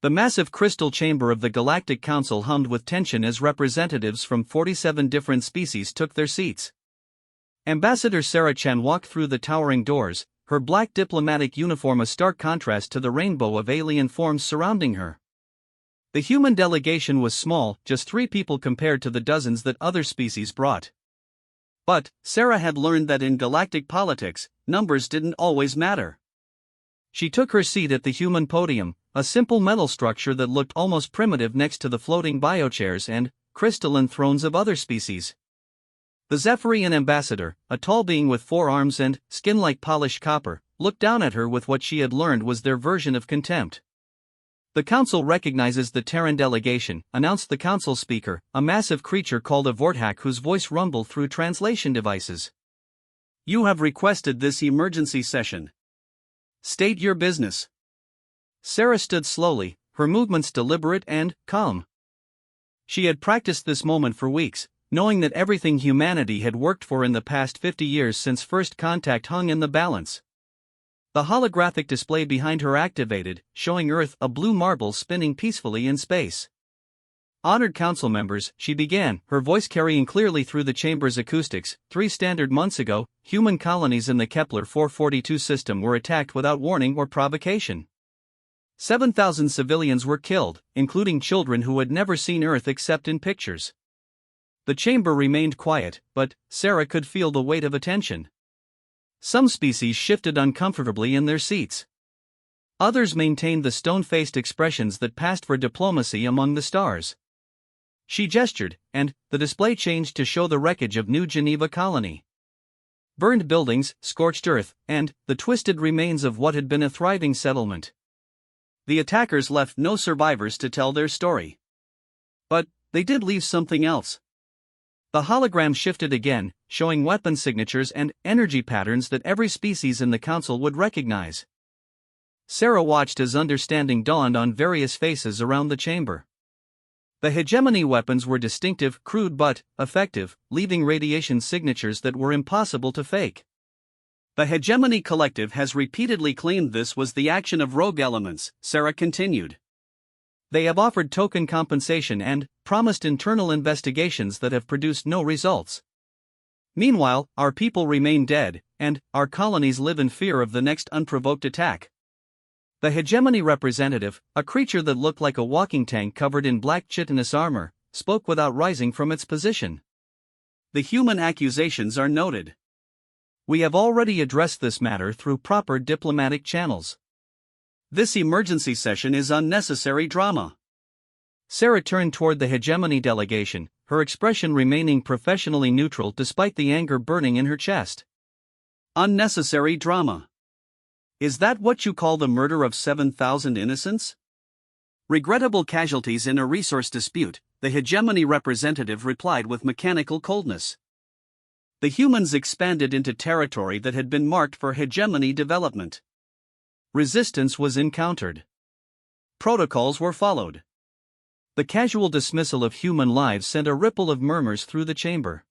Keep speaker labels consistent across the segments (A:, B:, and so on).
A: The massive crystal chamber of the Galactic Council hummed with tension as representatives from 47 different species took their seats. Ambassador Sarah Chen walked through the towering doors, her black diplomatic uniform a stark contrast to the rainbow of alien forms surrounding her. The human delegation was small, just 3 people compared to the dozens that other species brought. But Sarah had learned that in galactic politics, numbers didn't always matter. She took her seat at the human podium, a simple metal structure that looked almost primitive next to the floating biochairs and crystalline thrones of other species. The Zephyrian ambassador, a tall being with 4 arms and skin like polished copper, looked down at her with what she had learned was their version of contempt. The council recognizes the Terran delegation, announced the council speaker, a massive creature called a Vorthak whose voice rumbled through translation devices. You have requested this emergency session. State your business. Sarah stood slowly, her movements deliberate and calm. She had practiced this moment for weeks, knowing that everything humanity had worked for in the past 50 years since first contact hung in the balance. The holographic display behind her activated, showing Earth a blue marble spinning peacefully in space. Honored council members, she began, her voice carrying clearly through the chamber's acoustics. 3 standard months ago, human colonies in the Kepler 442 system were attacked without warning or provocation. 7,000 civilians were killed, including children who had never seen Earth except in pictures. The chamber remained quiet, but Sarah could feel the weight of attention. Some species shifted uncomfortably in their seats. Others maintained the stone-faced expressions that passed for diplomacy among the stars. She gestured, and the display changed to show the wreckage of New Geneva colony. Burned buildings, scorched earth, and the twisted remains of what had been a thriving settlement. The attackers left no survivors to tell their story. But they did leave something else. The hologram shifted again, showing weapon signatures and energy patterns that every species in the council would recognize. Sarah watched as understanding dawned on various faces around the chamber. The hegemony weapons were distinctive, crude but effective, leaving radiation signatures that were impossible to fake. The Hegemony Collective has repeatedly claimed this was the action of rogue elements, Sarah continued. They have offered token compensation and promised internal investigations that have produced no results. Meanwhile, our people remain dead, and our colonies live in fear of the next unprovoked attack. The hegemony representative, a creature that looked like a walking tank covered in black chitinous armor, spoke without rising from its position. The human accusations are noted. We have already addressed this matter through proper diplomatic channels. This emergency session is unnecessary drama. Sarah turned toward the hegemony delegation, her expression remaining professionally neutral despite the anger burning in her chest. Unnecessary drama. Is that what you call the murder of 7,000 innocents? Regrettable casualties in a resource dispute, the hegemony representative replied with mechanical coldness. The humans expanded into territory that had been marked for hegemony development. Resistance was encountered. Protocols were followed. The casual dismissal of human lives sent a ripple of murmurs through the chamber.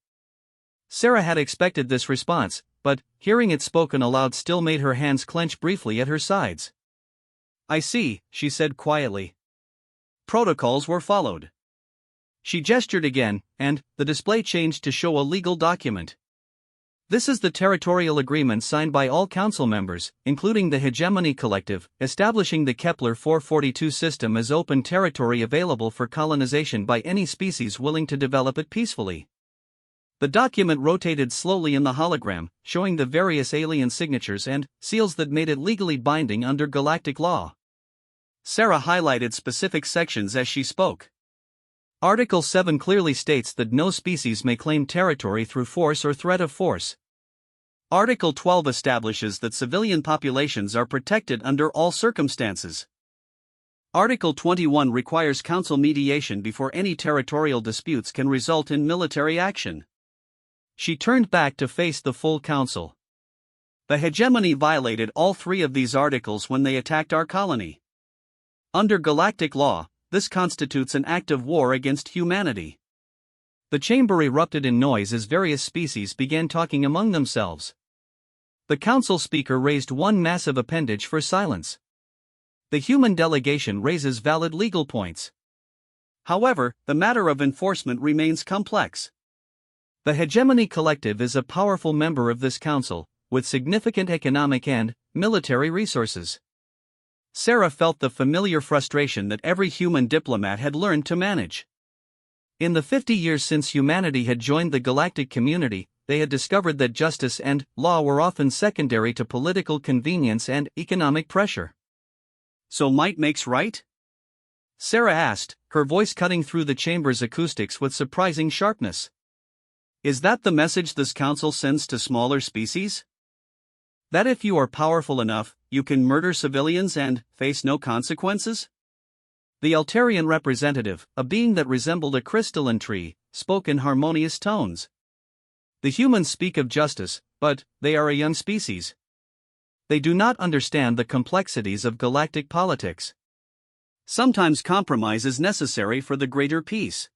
A: Sarah had expected this response, but hearing it spoken aloud still made her hands clench briefly at her sides. I see, she said quietly. Protocols were followed. She gestured again, and the display changed to show a legal document. This is the territorial agreement signed by all council members, including the Hegemony Collective, establishing the Kepler 442 system as open territory available for colonization by any species willing to develop it peacefully. The document rotated slowly in the hologram, showing the various alien signatures and seals that made it legally binding under galactic law. Sarah highlighted specific sections as she spoke. Article 7 clearly states that no species may claim territory through force or threat of force. Article 12 establishes that civilian populations are protected under all circumstances. Article 21 requires council mediation before any territorial disputes can result in military action. She turned back to face the full council. The hegemony violated all 3 of these articles when they attacked our colony. Under galactic law, this constitutes an act of war against humanity. The chamber erupted in noise as various species began talking among themselves. The council speaker raised one massive appendage for silence. The human delegation raises valid legal points. However, the matter of enforcement remains complex. The Hegemony Collective is a powerful member of this council, with significant economic and military resources. Sarah felt the familiar frustration that every human diplomat had learned to manage. In the 50 years since humanity had joined the galactic community, they had discovered that justice and law were often secondary to political convenience and economic pressure. So might makes right? Sarah asked, her voice cutting through the chamber's acoustics with surprising sharpness. Is that the message this council sends to smaller species? That if you are powerful enough, you can murder civilians and face no consequences? The Altarian representative, a being that resembled a crystalline tree, spoke in harmonious tones. The humans speak of justice, but they are a young species. They do not understand the complexities of galactic politics. Sometimes compromise is necessary for the greater peace.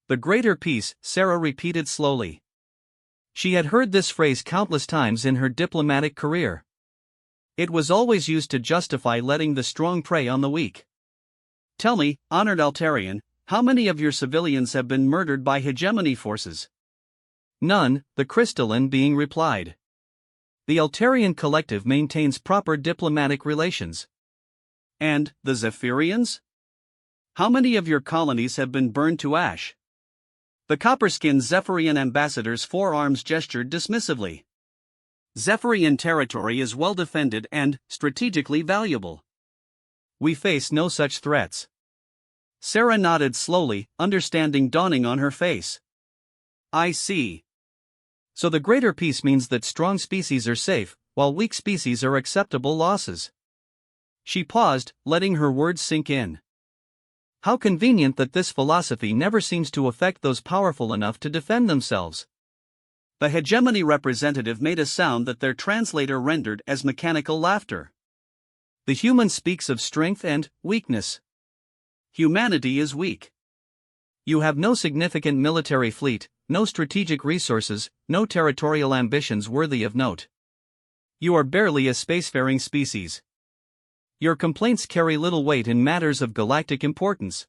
A: The greater peace, Sarah repeated slowly. She had heard this phrase countless times in her diplomatic career. It was always used to justify letting the strong prey on the weak. Tell me, honored Altarian, how many of your civilians have been murdered by hegemony forces? None, the crystalline being replied. The Altarian collective maintains proper diplomatic relations. And the Zephyrians? How many of your colonies have been burned to ash? The copper-skinned Zephyrian ambassador's forearms gestured dismissively. Zephyrian territory is well defended and strategically valuable. We face no such threats. Sarah nodded slowly, understanding dawning on her face. I see. So the greater peace means that strong species are safe, while weak species are acceptable losses. She paused, letting her words sink in. How convenient that this philosophy never seems to affect those powerful enough to defend themselves. The hegemony representative made a sound that their translator rendered as mechanical laughter. The human speaks of strength and weakness. Humanity is weak. You have no significant military fleet, no strategic resources, no territorial ambitions worthy of note. You are barely a spacefaring species. Your complaints carry little weight in matters of galactic importance.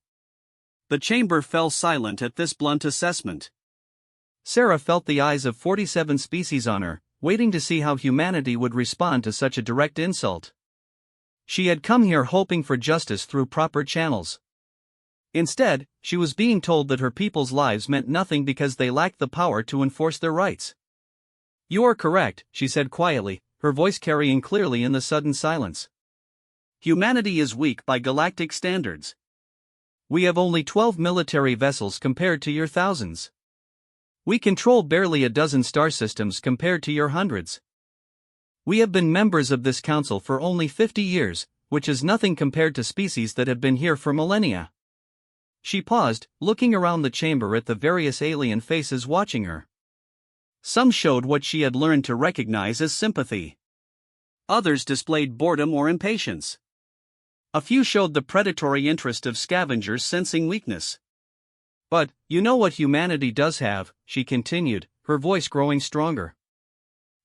A: The chamber fell silent at this blunt assessment. Sarah felt the eyes of 47 species on her, waiting to see how humanity would respond to such a direct insult. She had come here hoping for justice through proper channels. Instead, she was being told that her people's lives meant nothing because they lacked the power to enforce their rights. You are correct, she said quietly, her voice carrying clearly in the sudden silence. Humanity is weak by galactic standards. We have only 12 military vessels compared to your thousands. We control barely a dozen star systems compared to your hundreds. We have been members of this council for only 50 years, which is nothing compared to species that have been here for millennia. She paused, looking around the chamber at the various alien faces watching her. Some showed what she had learned to recognize as sympathy. Others displayed boredom or impatience. A few showed the predatory interest of scavengers sensing weakness. But, you know what humanity does have, she continued, her voice growing stronger.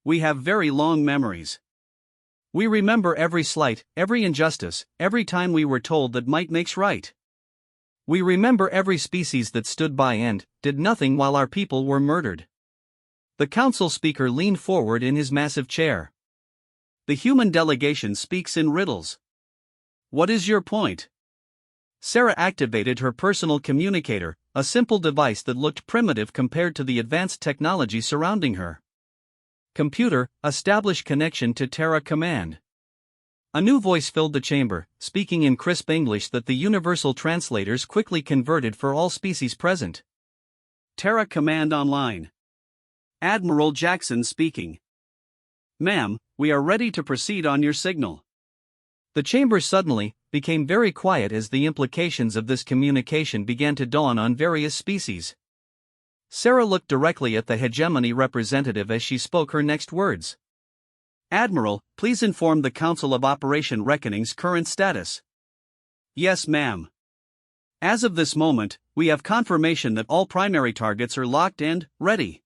A: We have very long memories. We remember every slight, every injustice, every time we were told that might makes right. We remember every species that stood by and did nothing while our people were murdered. The council speaker leaned forward in his massive chair. The human delegation speaks in riddles. What is your point? Sarah activated her personal communicator, a simple device that looked primitive compared to the advanced technology surrounding her. Computer, establish connection to Terra Command. A new voice filled the chamber, speaking in crisp English that the universal translators quickly converted for all species present. Terra Command online. Admiral Jackson speaking. Ma'am, we are ready to proceed on your signal. The chamber suddenly became very quiet as the implications of this communication began to dawn on various species. Sarah looked directly at the hegemony representative as she spoke her next words. Admiral, please inform the Council of Operation Reckoning's current status. Yes, ma'am. As of this moment, we have confirmation that all primary targets are locked and ready.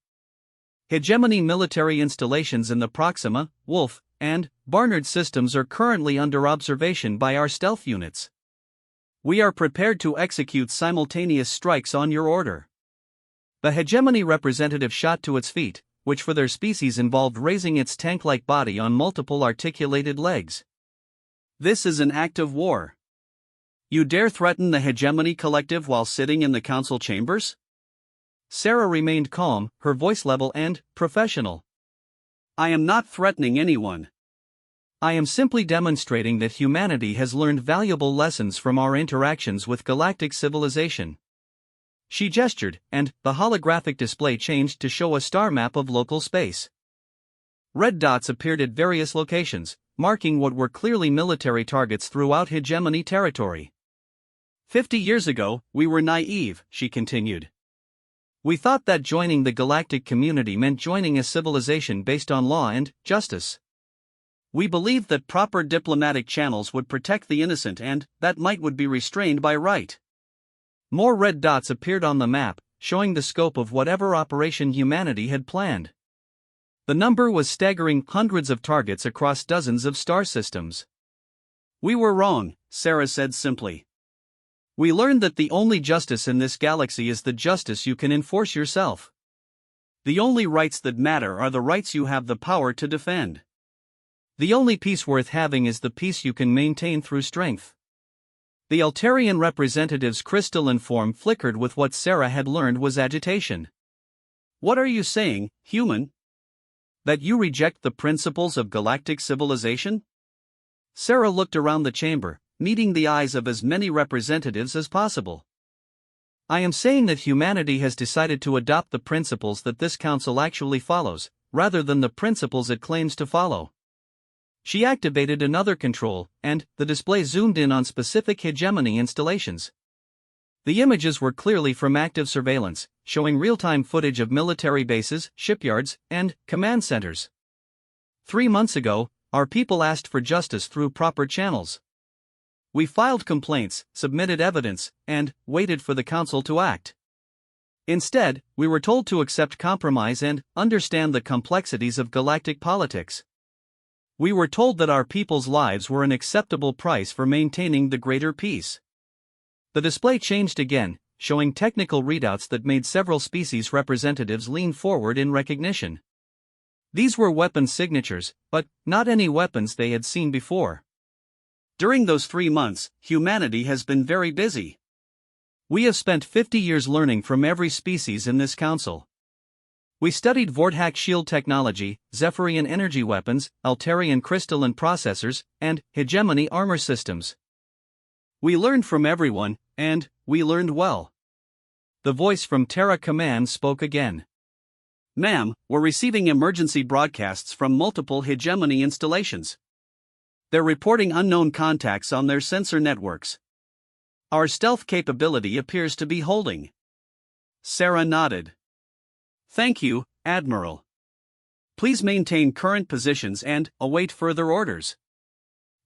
A: Hegemony military installations in the Proxima, Wolf, and Barnard systems are currently under observation by our stealth units. We are prepared to execute simultaneous strikes on your order. The hegemony representative shot to its feet, which for their species involved raising its tank-like body on multiple articulated legs. This is an act of war. You dare threaten the hegemony collective while sitting in the council chambers? Sarah remained calm, her voice level and professional. I am not threatening anyone. I am simply demonstrating that humanity has learned valuable lessons from our interactions with galactic civilization. She gestured, and the holographic display changed to show a star map of local space. Red dots appeared at various locations, marking what were clearly military targets throughout hegemony territory. 50 years ago, we were naive, she continued. We thought that joining the galactic community meant joining a civilization based on law and justice. We believed that proper diplomatic channels would protect the innocent and that might would be restrained by right. More red dots appeared on the map, showing the scope of whatever operation humanity had planned. The number was staggering, hundreds of targets across dozens of star systems. We were wrong, Sarah said simply. We learned that the only justice in this galaxy is the justice you can enforce yourself. The only rights that matter are the rights you have the power to defend. The only peace worth having is the peace you can maintain through strength. The Altarian representative's crystalline form flickered with what Sarah had learned was agitation. What are you saying, human? That you reject the principles of galactic civilization? Sarah looked around the chamber, meeting the eyes of as many representatives as possible. I am saying that humanity has decided to adopt the principles that this council actually follows, rather than the principles it claims to follow. She activated another control, and the display zoomed in on specific hegemony installations. The images were clearly from active surveillance, showing real-time footage of military bases, shipyards, and command centers. 3 months ago, our people asked for justice through proper channels. We filed complaints, submitted evidence, and waited for the council to act. Instead, we were told to accept compromise and understand the complexities of galactic politics. We were told that our people's lives were an acceptable price for maintaining the greater peace. The display changed again, showing technical readouts that made several species representatives lean forward in recognition. These were weapon signatures, but not any weapons they had seen before. During those 3 months, humanity has been very busy. We have spent 50 years learning from every species in this council. We studied Vorthack shield technology, Zephyrian energy weapons, Altarian crystalline processors, and hegemony armor systems. We learned from everyone, and we learned well. The voice from Terra Command spoke again. Ma'am, we're receiving emergency broadcasts from multiple hegemony installations. They're reporting unknown contacts on their sensor networks. Our stealth capability appears to be holding. Sarah nodded. Thank you, Admiral. Please maintain current positions and await further orders.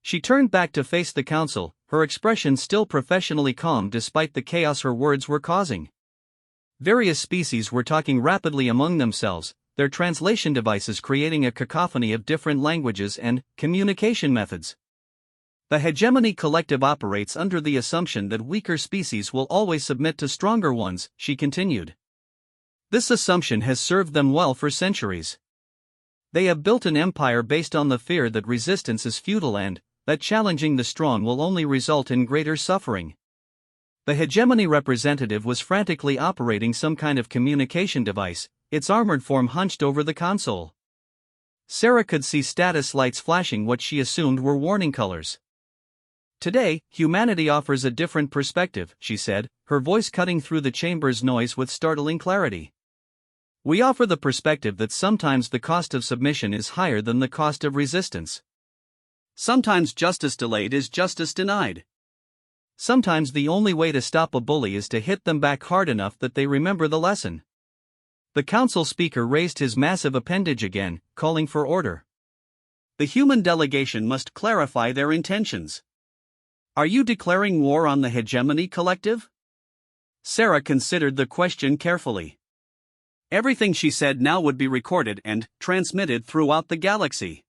A: She turned back to face the council, her expression still professionally calm despite the chaos her words were causing. Various species were talking rapidly among themselves, their translation devices creating a cacophony of different languages and communication methods. The hegemony collective operates under the assumption that weaker species will always submit to stronger ones, she continued. This assumption has served them well for centuries. They have built an empire based on the fear that resistance is futile and that challenging the strong will only result in greater suffering. The hegemony representative was frantically operating some kind of communication device, its armored form hunched over the console. Sarah could see status lights flashing what she assumed were warning colors. Today, humanity offers a different perspective, she said, her voice cutting through the chamber's noise with startling clarity. We offer the perspective that sometimes the cost of submission is higher than the cost of resistance. Sometimes justice delayed is justice denied. Sometimes the only way to stop a bully is to hit them back hard enough that they remember the lesson. The council speaker raised his massive appendage again, calling for order. The human delegation must clarify their intentions. Are you declaring war on the hegemony collective? Sarah considered the question carefully. Everything she said now would be recorded and transmitted throughout the galaxy.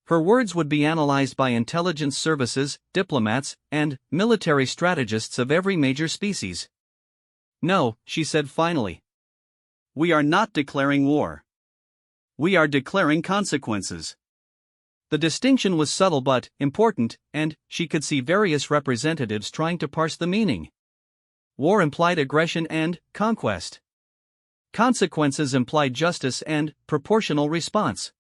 A: Her words would be analyzed by intelligence services, diplomats, and military strategists of every major species. "No," she said finally. "We are not declaring war. We are declaring consequences." The distinction was subtle but important, and she could see various representatives trying to parse the meaning. War implied aggression and conquest. Consequences implied justice and proportional response.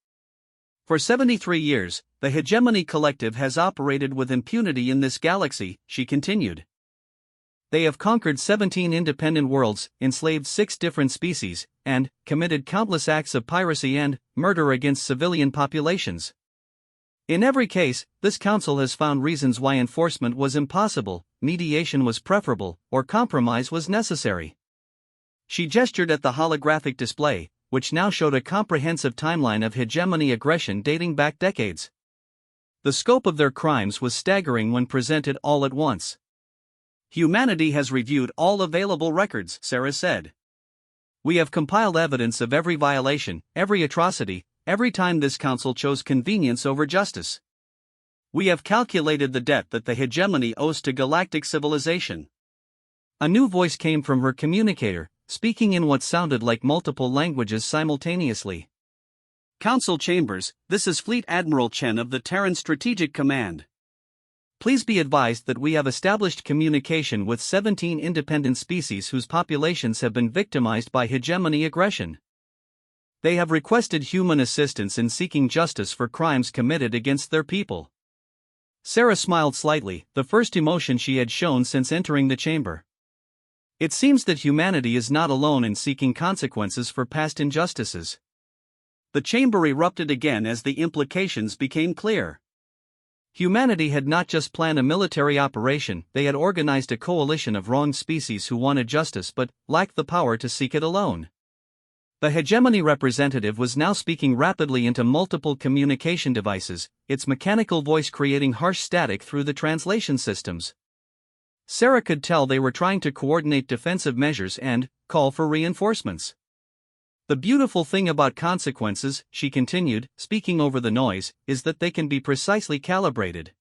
A: For 73 years, the Hegemony Collective has operated with impunity in this galaxy, she continued. They have conquered 17 independent worlds, enslaved 6 different species, and committed countless acts of piracy and murder against civilian populations. In every case, this council has found reasons why enforcement was impossible, mediation was preferable, or compromise was necessary. She gestured at the holographic display, which now showed a comprehensive timeline of hegemony aggression dating back decades. The scope of their crimes was staggering when presented all at once. "Humanity has reviewed all available records," Sarah said. "We have compiled evidence of every violation, every atrocity, every time this council chose convenience over justice. We have calculated the debt that the hegemony owes to galactic civilization." A new voice came from her communicator, speaking in what sounded like multiple languages simultaneously. "Council Chambers, this is Fleet Admiral Chen of the Terran Strategic Command. Please be advised that we have established communication with 17 independent species whose populations have been victimized by hegemony aggression. They have requested human assistance in seeking justice for crimes committed against their people." Sarah smiled slightly, the first emotion she had shown since entering the chamber. It seems that humanity is not alone in seeking consequences for past injustices. The chamber erupted again as the implications became clear. Humanity had not just planned a military operation, they had organized a coalition of wronged species who wanted justice but lacked the power to seek it alone. The hegemony representative was now speaking rapidly into multiple communication devices, its mechanical voice creating harsh static through the translation systems. Sarah could tell they were trying to coordinate defensive measures and call for reinforcements. "The beautiful thing about consequences," she continued, speaking over the noise, "is that they can be precisely calibrated.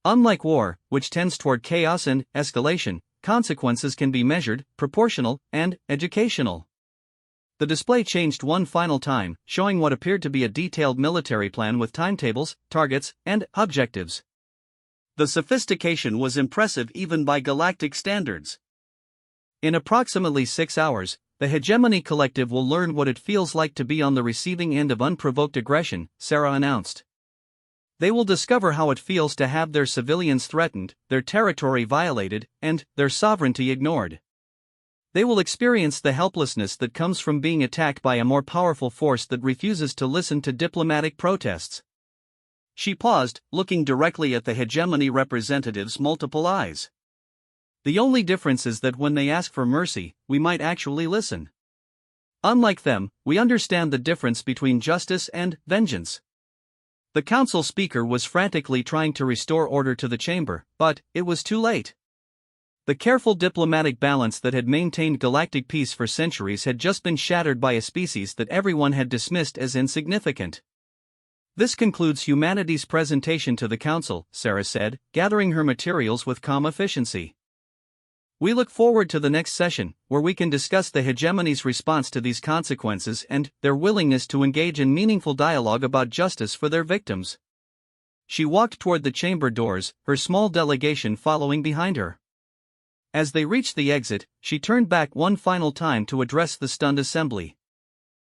A: Unlike war, which tends toward chaos and escalation, consequences can be measured, proportional, and educational." The display changed one final time, showing what appeared to be a detailed military plan with timetables, targets, and objectives. The sophistication was impressive even by galactic standards. "In approximately 6 hours, the Hegemony Collective will learn what it feels like to be on the receiving end of unprovoked aggression," Sarah announced. "They will discover how it feels to have their civilians threatened, their territory violated, and their sovereignty ignored. They will experience the helplessness that comes from being attacked by a more powerful force that refuses to listen to diplomatic protests." She paused, looking directly at the hegemony representative's multiple eyes. "The only difference is that when they ask for mercy, we might actually listen. Unlike them, we understand the difference between justice and vengeance." The council speaker was frantically trying to restore order to the chamber, but it was too late. The careful diplomatic balance that had maintained galactic peace for centuries had just been shattered by a species that everyone had dismissed as insignificant. "This concludes humanity's presentation to the Council," Sarah said, gathering her materials with calm efficiency. "We look forward to the next session, where we can discuss the hegemony's response to these consequences and their willingness to engage in meaningful dialogue about justice for their victims." She walked toward the chamber doors, her small delegation following behind her. As they reached the exit, she turned back one final time to address the stunned assembly.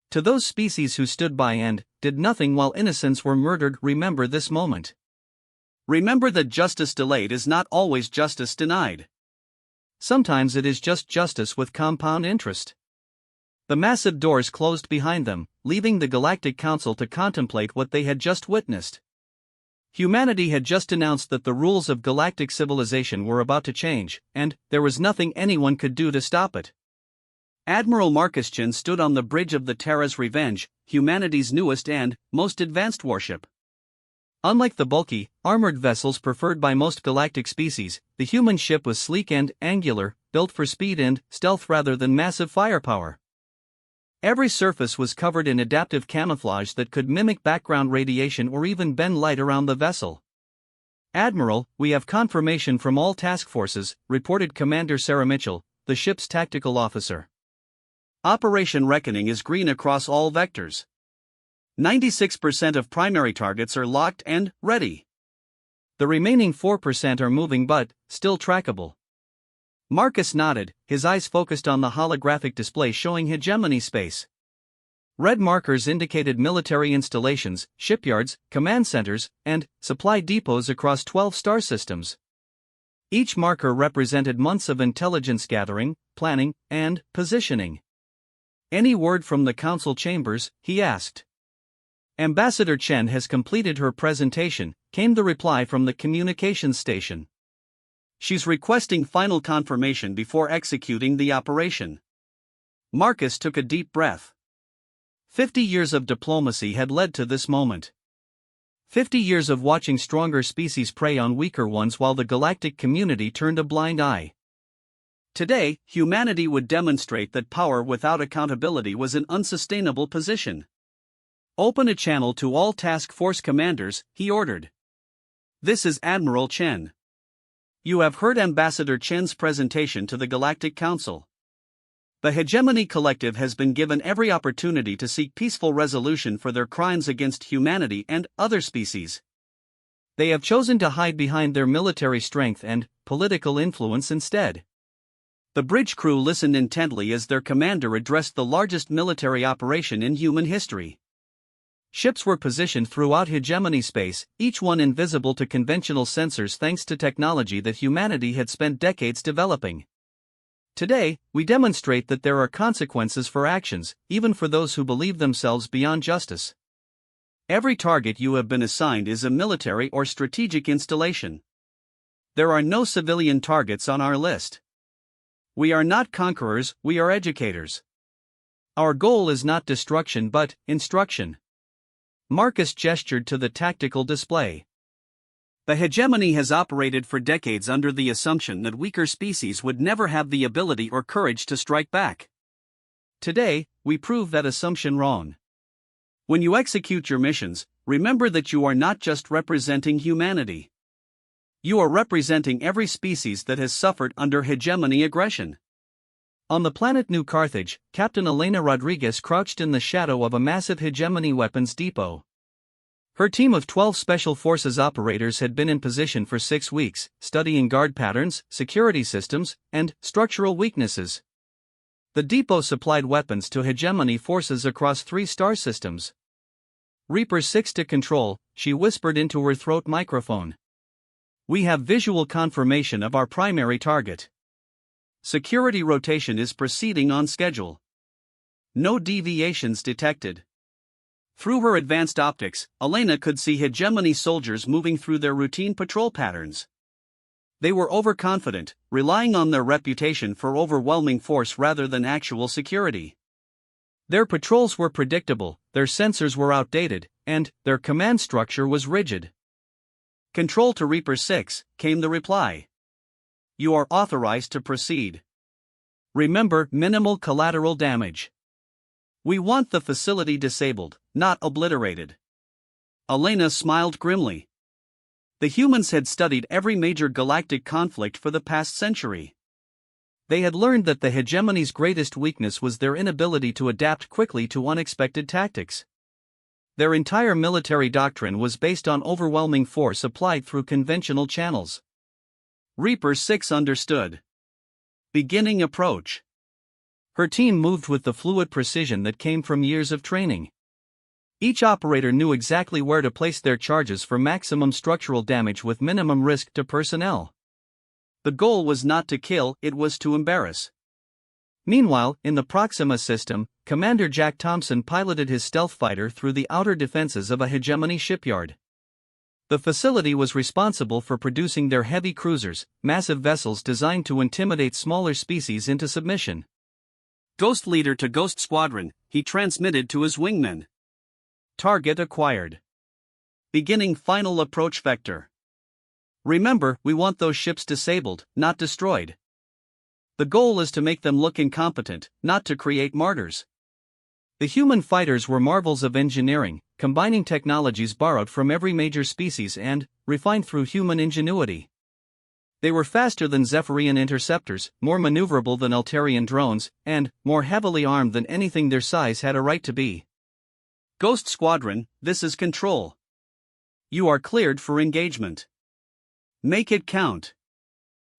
A: "To those species who stood by and did nothing while innocents were murdered, remember this moment. Remember that justice delayed is not always justice denied. Sometimes it is just justice with compound interest." The massive doors closed behind them, leaving the Galactic Council to contemplate what they had just witnessed. Humanity had just announced that the rules of galactic civilization were about to change, and there was nothing anyone could do to stop it. Admiral Marcuschan stood on the bridge of the Terra's Revenge, humanity's newest and most advanced warship. Unlike the bulky, armored vessels preferred by most galactic species, the human ship was sleek and angular, built for speed and stealth rather than massive firepower. Every surface was covered in adaptive camouflage that could mimic background radiation or even bend light around the vessel. "Admiral, we have confirmation from all task forces," reported Commander Sarah Mitchell, the ship's tactical officer. "Operation Reckoning is green across all vectors. 96% of primary targets are locked and ready. The remaining 4% are moving but still trackable." Marcus nodded, his eyes focused on the holographic display showing hegemony space. Red markers indicated military installations, shipyards, command centers, and supply depots across 12 star systems. Each marker represented months of intelligence gathering, planning, and positioning. "Any word from the council chambers?" he asked. "Ambassador Chen has completed her presentation," came the reply from the communications station. "She's requesting final confirmation before executing the operation." Marcus took a deep breath. 50 years of diplomacy had led to this moment. 50 years of watching stronger species prey on weaker ones while the galactic community turned a blind eye. Today, humanity would demonstrate that power without accountability was an unsustainable position. "Open a channel to all task force commanders," he ordered. "This is Admiral Chen. You have heard Ambassador Chen's presentation to the Galactic Council. The Hegemony Collective has been given every opportunity to seek peaceful resolution for their crimes against humanity and other species. They have chosen to hide behind their military strength and political influence instead." The bridge crew listened intently as their commander addressed the largest military operation in human history. Ships were positioned throughout hegemony space, each one invisible to conventional sensors thanks to technology that humanity had spent decades developing. "Today, we demonstrate that there are consequences for actions, even for those who believe themselves beyond justice. Every target you have been assigned is a military or strategic installation. There are no civilian targets on our list. We are not conquerors, we are educators. Our goal is not destruction but instruction." Marcus gestured to the tactical display. "The hegemony has operated for decades under the assumption that weaker species would never have the ability or courage to strike back. Today, we prove that assumption wrong. When you execute your missions, remember that you are not just representing humanity. You are representing every species that has suffered under hegemony aggression." On the planet New Carthage, Captain Elena Rodriguez crouched in the shadow of a massive hegemony weapons depot. Her team of 12 Special Forces operators had been in position for 6 weeks, studying guard patterns, security systems, and structural weaknesses. The depot supplied weapons to hegemony forces across 3 star systems. "Reaper 6 to control," she whispered into her throat microphone. "We have visual confirmation of our primary target. Security rotation is proceeding on schedule. No deviations detected." Through her advanced optics, Elena could see hegemony soldiers moving through their routine patrol patterns. They were overconfident, relying on their reputation for overwhelming force rather than actual security. Their patrols were predictable, their sensors were outdated, and their command structure was rigid. "Control to Reaper 6, came the reply. "You are authorized to proceed. Remember minimal collateral damage. We want the facility disabled, not obliterated." Elena smiled grimly. The humans had studied every major galactic conflict for the past century. They had learned that the hegemony's greatest weakness was their inability to adapt quickly to unexpected tactics. Their entire military doctrine was based on overwhelming force applied through conventional channels. Reaper 6 understood. Beginning approach. Her team moved with the fluid precision that came from years of training. Each operator knew exactly where to place their charges for maximum structural damage with minimum risk to personnel. The goal was not to kill, it was to embarrass. Meanwhile, in the Proxima system, Commander Jack Thompson piloted his stealth fighter through the outer defenses of a hegemony shipyard. The facility was responsible for producing their heavy cruisers, massive vessels designed to intimidate smaller species into submission. "Ghost Leader to Ghost Squadron," he transmitted to his wingmen. "Target acquired. Beginning final approach vector. Remember, we want those ships disabled, not destroyed. The goal is to make them look incompetent, not to create martyrs." The human fighters were marvels of engineering, combining technologies borrowed from every major species and refined through human ingenuity. They were faster than Zephyrian interceptors, more maneuverable than Altarian drones, and more heavily armed than anything their size had a right to be.
B: Ghost Squadron, this is Control. You are cleared for engagement. Make it count.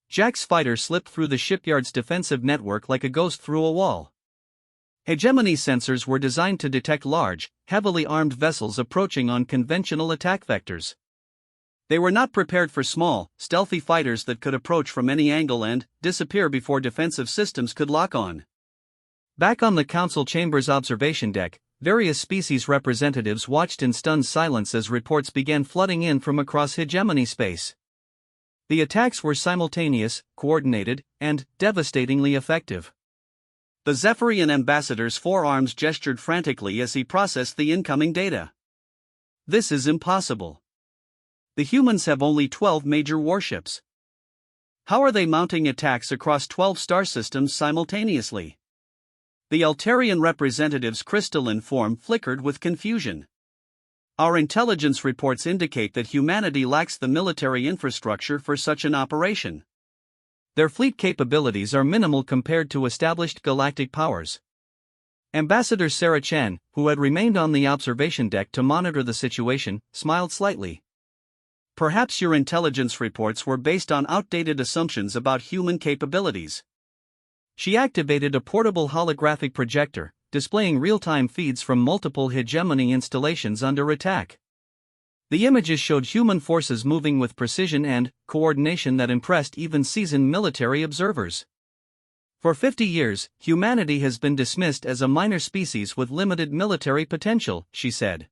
A: Jack's fighter slipped through the shipyard's defensive network like a ghost through a wall. Hegemony sensors were designed to detect large, heavily armed vessels approaching on conventional attack vectors. They were not prepared for small, stealthy fighters that could approach from any angle and disappear before defensive systems could lock on. Back on the Council Chamber's observation deck, various species representatives watched in stunned silence as reports began flooding in from across hegemony space. The attacks were simultaneous, coordinated, and devastatingly effective.
B: The Zephyrian ambassador's forearms gestured frantically as he processed the incoming data. This is impossible. The humans have only 12 major warships. How are they mounting attacks across 12 star systems simultaneously? The Altarian representative's crystalline form flickered with confusion. Our intelligence reports indicate that humanity lacks the military infrastructure for such an operation.
A: Their fleet capabilities are minimal compared to established galactic powers. Ambassador Sarah Chen, who had remained on the observation deck to monitor the situation, smiled slightly.
B: Perhaps your intelligence reports were based on outdated assumptions about human capabilities.
A: She activated a portable holographic projector, displaying real-time feeds from multiple hegemony installations under attack. The images showed human forces moving with precision and coordination that impressed even seasoned military observers. For 50 years, humanity has been dismissed as a minor species with limited military potential, she said.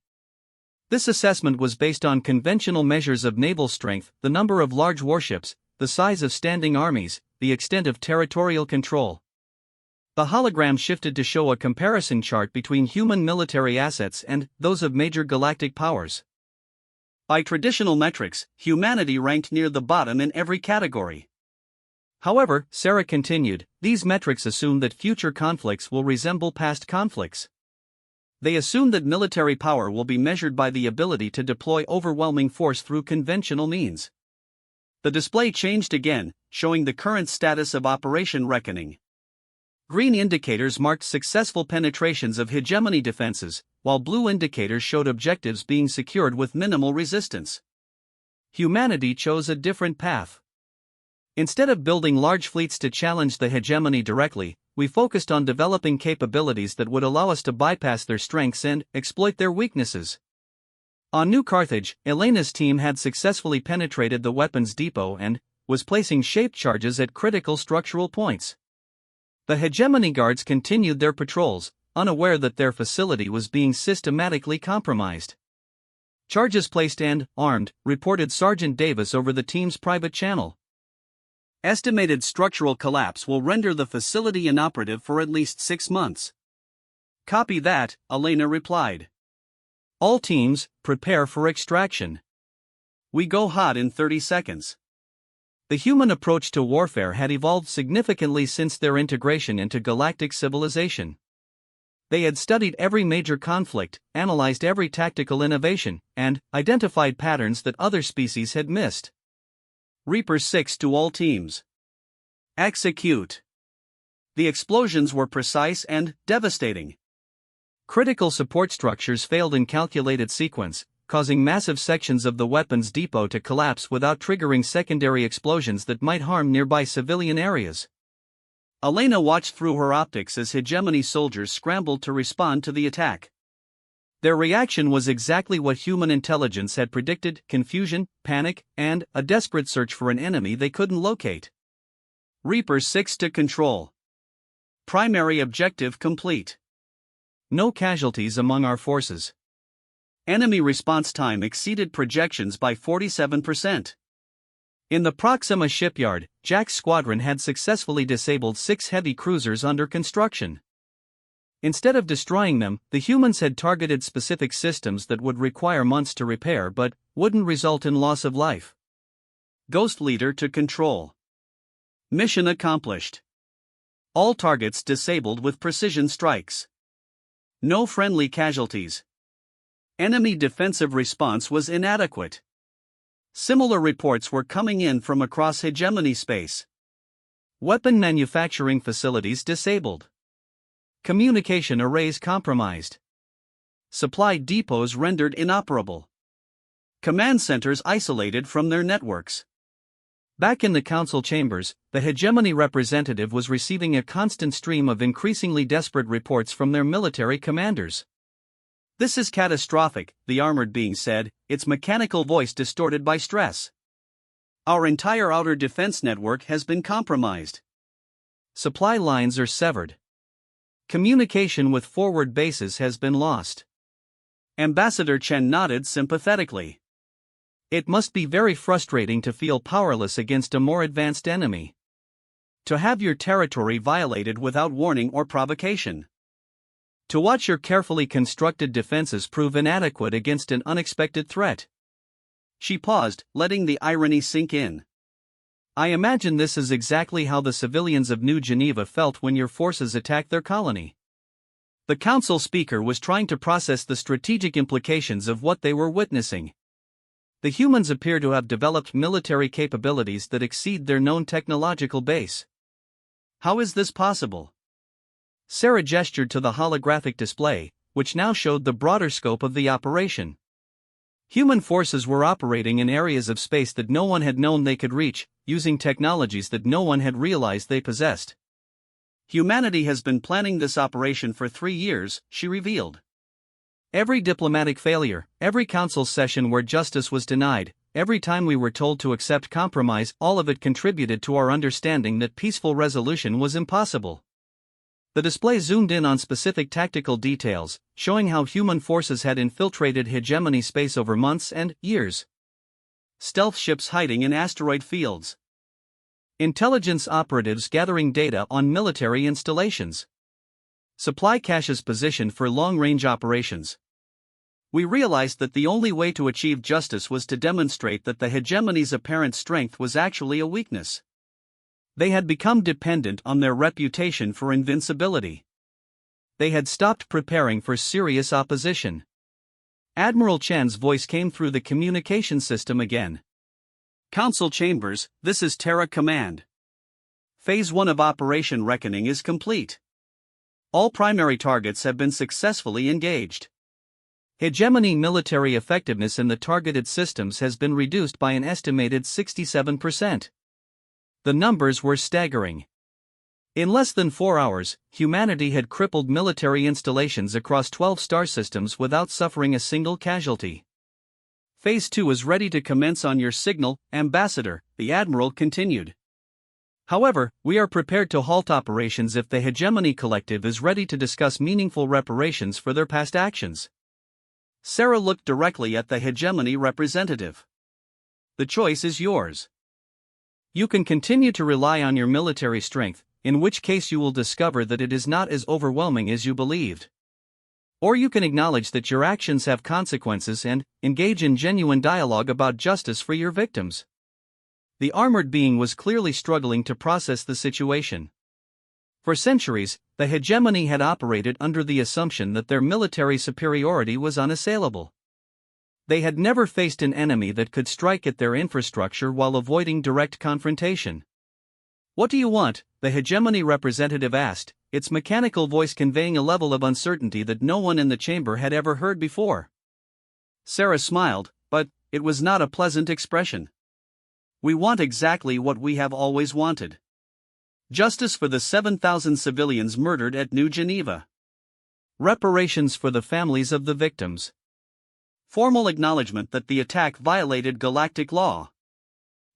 A: This assessment was based on conventional measures of naval strength, the number of large warships, the size of standing armies, the extent of territorial control. The hologram shifted to show a comparison chart between human military assets and those of major galactic powers.
B: By traditional metrics, humanity ranked near the bottom in every category.
A: However, Sarah continued, these metrics assume that future conflicts will resemble past conflicts. They assume that military power will be measured by the ability to deploy overwhelming force through conventional means.
B: The display changed again, showing the current status of Operation Reckoning. Green indicators marked successful penetrations of hegemony defenses, while blue indicators showed objectives being secured with minimal resistance.
A: Humanity chose a different path. Instead of building large fleets to challenge the hegemony directly, we focused on developing capabilities that would allow us to bypass their strengths and exploit their weaknesses. On New Carthage, Elena's team had successfully penetrated the weapons depot and was placing shaped charges at critical structural points. The hegemony guards continued their patrols, unaware that their facility was being systematically compromised. Charges placed and armed, reported Sergeant Davis over the team's private channel.
B: Estimated structural collapse will render the facility inoperative for at least 6 months. Copy that, Elena replied.
A: All teams, prepare for extraction.
B: We go hot in 30 seconds.
A: The human approach to warfare had evolved significantly since their integration into galactic civilization. They had studied every major conflict, analyzed every tactical innovation, and identified patterns that other species had missed.
B: Reaper 6 to all teams. Execute. The explosions were precise and devastating.
A: Critical support structures failed in calculated sequence, causing massive sections of the weapons depot to collapse without triggering secondary explosions that might harm nearby civilian areas.
B: Elena watched through her optics as hegemony soldiers scrambled to respond to the attack.
A: Their reaction was exactly what human intelligence had predicted: confusion, panic, and a desperate search for an enemy they couldn't locate.
B: Reaper 6 to Control. Primary objective complete.
A: No casualties among our forces.
B: Enemy response time exceeded projections by 47%.
A: In the Proxima shipyard, Jack's squadron had successfully disabled 6 heavy cruisers under construction. Instead of destroying them, the humans had targeted specific systems that would require months to repair but wouldn't result in loss of life.
B: Ghost Leader to Control. Mission accomplished. All targets disabled with precision strikes. No friendly casualties. Enemy defensive response was inadequate. Similar reports were coming in from across hegemony space.
A: Weapon manufacturing facilities disabled. Communication arrays compromised.
B: Supply depots rendered inoperable. Command centers isolated from their networks.
A: Back in the council chambers, the hegemony representative was receiving a constant stream of increasingly desperate reports from their military commanders.
B: "This is catastrophic," the armored being said, its mechanical voice distorted by stress. "Our entire outer defense network has been compromised.
A: Supply lines are severed. Communication with forward bases has been lost."
B: Ambassador Chen nodded sympathetically.
A: It must be very frustrating to feel powerless against a more advanced enemy.
B: To have your territory violated without warning or provocation. To watch your carefully constructed defenses prove inadequate against an unexpected threat. She paused, letting the irony sink in.
A: I imagine this is exactly how the civilians of New Geneva felt when your forces attacked their colony.
B: The council speaker was trying to process the strategic implications of what they were witnessing.
A: The humans appear to have developed military capabilities that exceed their known technological base.
B: How is this possible?
A: Sarah gestured to the holographic display, which now showed the broader scope of the operation. Human forces were operating in areas of space that no one had known they could reach, using technologies that no one had realized they possessed.
B: Humanity has been planning this operation for 3 years, she revealed.
A: Every diplomatic failure, every council session where justice was denied, every time we were told to accept compromise, all of it contributed to our understanding that peaceful resolution was impossible. The display zoomed in on specific tactical details, showing how human forces had infiltrated hegemony space over months and years.
B: Stealth ships hiding in asteroid fields.
A: Intelligence operatives gathering data on military installations. Supply caches positioned for long-range operations.
B: We realized that the only way to achieve justice was to demonstrate that the hegemony's apparent strength was actually a weakness. They had become dependent on their reputation for invincibility.
A: They had stopped preparing for serious opposition. Admiral Chen's voice came through the communication system again.
B: "Council chambers, this is Terra Command. Phase 1 of Operation Reckoning is complete. All primary targets have been successfully engaged.
A: Hegemony military effectiveness in the targeted systems has been reduced by an estimated 67%. The numbers were staggering. In less than 4 hours, humanity had crippled military installations across 12 star systems without suffering a single casualty.
B: Phase 2 is ready to commence on your signal, Ambassador," the Admiral continued.
A: "However, we are prepared to halt operations if the Hegemony Collective is ready to discuss meaningful reparations for their past actions."
B: Sarah looked directly at the Hegemony representative. "The choice is yours.
A: You can continue to rely on your military strength, in which case you will discover that it is not as overwhelming as you believed. Or you can acknowledge that your actions have consequences and engage in genuine dialogue about justice for your victims." The armored being was clearly struggling to process the situation. For centuries, the hegemony had operated under the assumption that their military superiority was unassailable. They had never faced an enemy that could strike at their infrastructure while avoiding direct confrontation. "What do you want?" the hegemony representative asked, its mechanical voice conveying a level of uncertainty that no one in the chamber had ever heard before.
B: Sarah smiled, but it was not a pleasant expression. "We want exactly what we have always wanted. Justice for the 7,000 civilians murdered at New Geneva.
A: Reparations for the families of the victims.
B: Formal acknowledgement that the attack violated galactic law.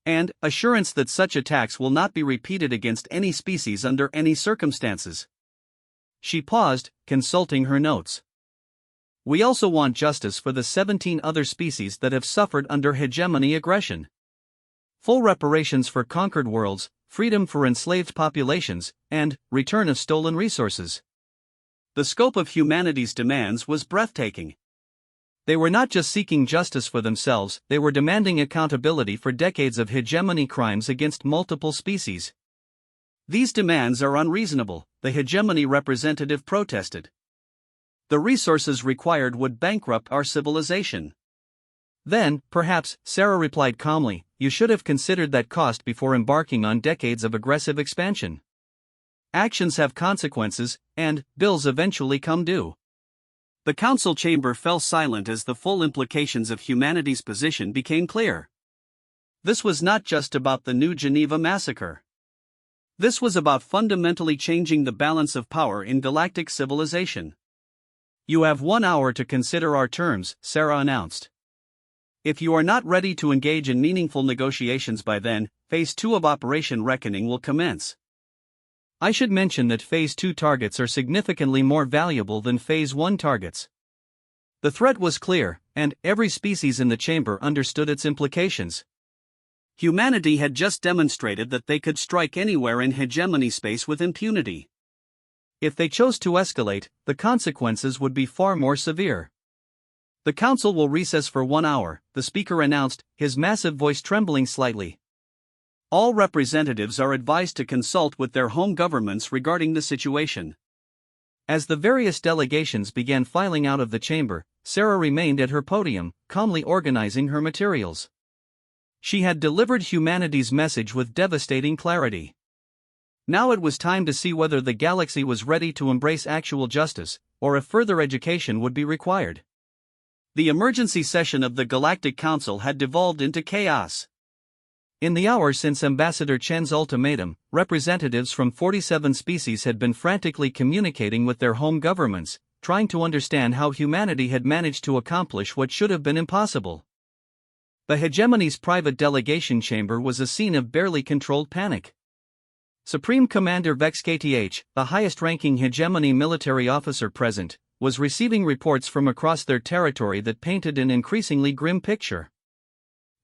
B: And assurance that such attacks will not be repeated against any species under any circumstances."
A: She paused, consulting her notes. "We also want justice for the 17 other species that have suffered under hegemony aggression. Full reparations for conquered worlds, freedom for enslaved populations, and return of stolen resources."
B: The scope of humanity's demands was breathtaking.
A: They were not just seeking justice for themselves, they were demanding accountability for decades of hegemony crimes against multiple species.
B: "These demands are unreasonable," the hegemony representative protested. The resources required would bankrupt our civilization.
A: Then, perhaps, Sarah replied calmly, you should have considered that cost before embarking on decades of aggressive expansion. Actions have consequences, and bills eventually come due.
B: The council chamber fell silent as the full implications of humanity's position became clear. This was not just about the New Geneva massacre. This was about fundamentally changing the balance of power in galactic civilization.
A: You have 1 hour to consider our terms, Sarah announced. If you are not ready to engage in meaningful negotiations by then, Phase 2 of Operation Reckoning will commence. I should mention that Phase 2 targets are significantly more valuable than Phase 1 targets. The threat was clear, and every species in the chamber understood its implications.
B: Humanity had just demonstrated that they could strike anywhere in hegemony space with impunity.
A: If they chose to escalate, the consequences would be far more severe. The council will recess for 1 hour, the speaker announced, his massive voice trembling slightly. All representatives are advised to consult with their home governments regarding the situation. As the various delegations began filing out of the chamber, Sarah remained at her podium, calmly organizing her materials. She had delivered humanity's message with devastating clarity. Now it was time to see whether the galaxy was ready to embrace actual justice, or if further education would be required. The emergency session of the Galactic Council had devolved into chaos. In the hours since Ambassador Chen's ultimatum, representatives from 47 species had been frantically communicating with their home governments, trying to understand how humanity had managed to accomplish what should have been impossible. The hegemony's private delegation chamber was a scene of barely controlled panic. Supreme Commander Vex KTH, the highest-ranking hegemony military officer present, was receiving reports from across their territory that painted an increasingly grim picture.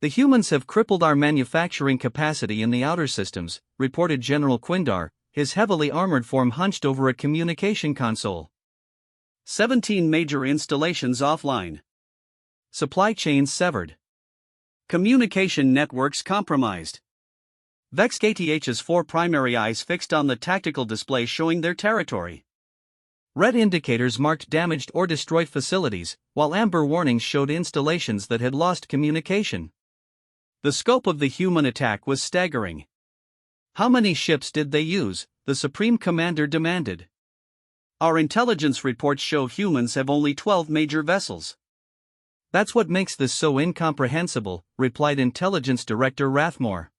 A: The humans have crippled our manufacturing capacity in the outer systems, reported General Quindar, his heavily armored form hunched over a communication console.
B: 17 major installations offline.
A: Supply chains severed.
B: Communication networks compromised.
A: Vex KTH's 4 primary eyes fixed on the tactical display showing their territory. Red indicators marked damaged or destroyed facilities, while amber warnings showed installations that had lost communication. The scope of the human attack was staggering. How many ships did they use? The Supreme Commander demanded.
B: Our intelligence reports show humans have only 12 major vessels.
A: That's what makes this so incomprehensible, replied Intelligence Director Rathmore.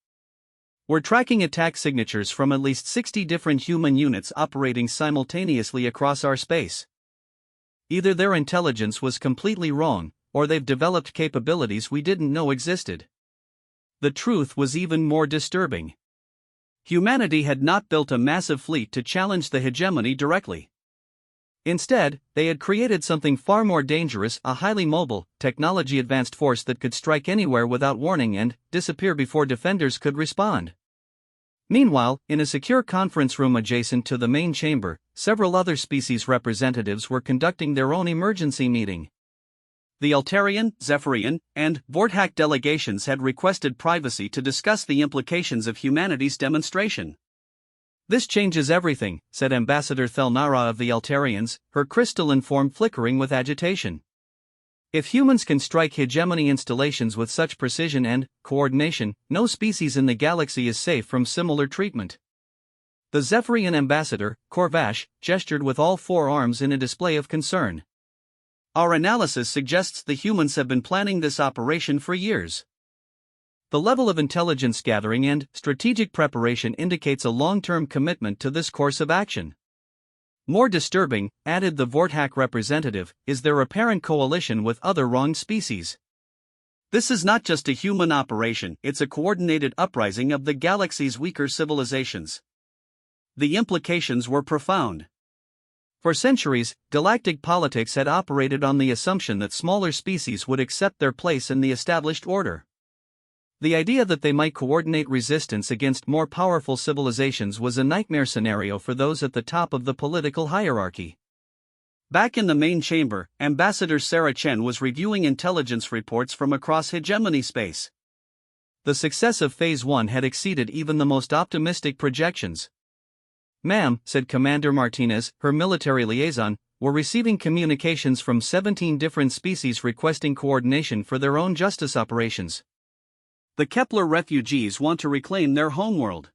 A: We're tracking attack signatures from at least 60 different human units operating simultaneously across our space. Either their intelligence was completely wrong, or they've developed capabilities we didn't know existed. The truth was even more disturbing. Humanity had not built a massive fleet to challenge the hegemony directly. Instead, they had created something far more dangerous, a highly mobile, technology-advanced force that could strike anywhere without warning and disappear before defenders could respond. Meanwhile, in a secure conference room adjacent to the main chamber, several other species representatives were conducting their own emergency meeting. The Altarian, Zephyrian, and Vorthak delegations had requested privacy to discuss the implications of humanity's demonstration. This changes everything, said Ambassador Thelnara of the Altarians, her crystalline form flickering with agitation. If humans can strike hegemony installations with such precision and coordination, no species in the galaxy is safe from similar treatment. The Zephyrian ambassador, Korvash, gestured with all 4 arms in a display of concern. Our analysis suggests the humans have been planning this operation for years. The level of intelligence gathering and strategic preparation indicates a long-term commitment to this course of action. More disturbing, added the Vorthak representative, is their apparent coalition with other wronged species. This is not just a human operation, it's a coordinated uprising of the galaxy's weaker civilizations. The implications were profound. For centuries, galactic politics had operated on the assumption that smaller species would accept their place in the established order. The idea that they might coordinate resistance against more powerful civilizations was a nightmare scenario for those at the top of the political hierarchy. Back in the main chamber, Ambassador Sarah Chen was reviewing intelligence reports from across hegemony space. The success of Phase 1 had exceeded even the most optimistic projections. "Ma'am," said Commander Martinez, her military liaison, were receiving communications from 17 different species requesting coordination for their own justice operations.
B: The Kepler refugees want to reclaim their homeworld.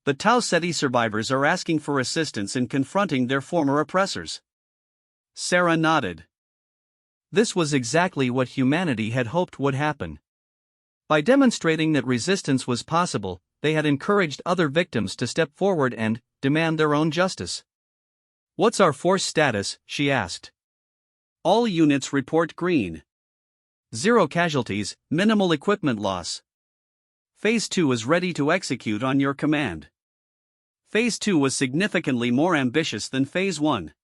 B: The Tau Ceti survivors are asking for assistance in confronting their former oppressors. Sarah nodded.
A: This was exactly what humanity had hoped would happen. By demonstrating that resistance was possible, they had encouraged other victims to step forward and demand their own justice. "What's our force status?" she asked.
B: All units report green.
A: 0 casualties, minimal equipment loss.
B: Phase 2 is ready to execute on your command. Phase 2 was significantly more ambitious than Phase 1.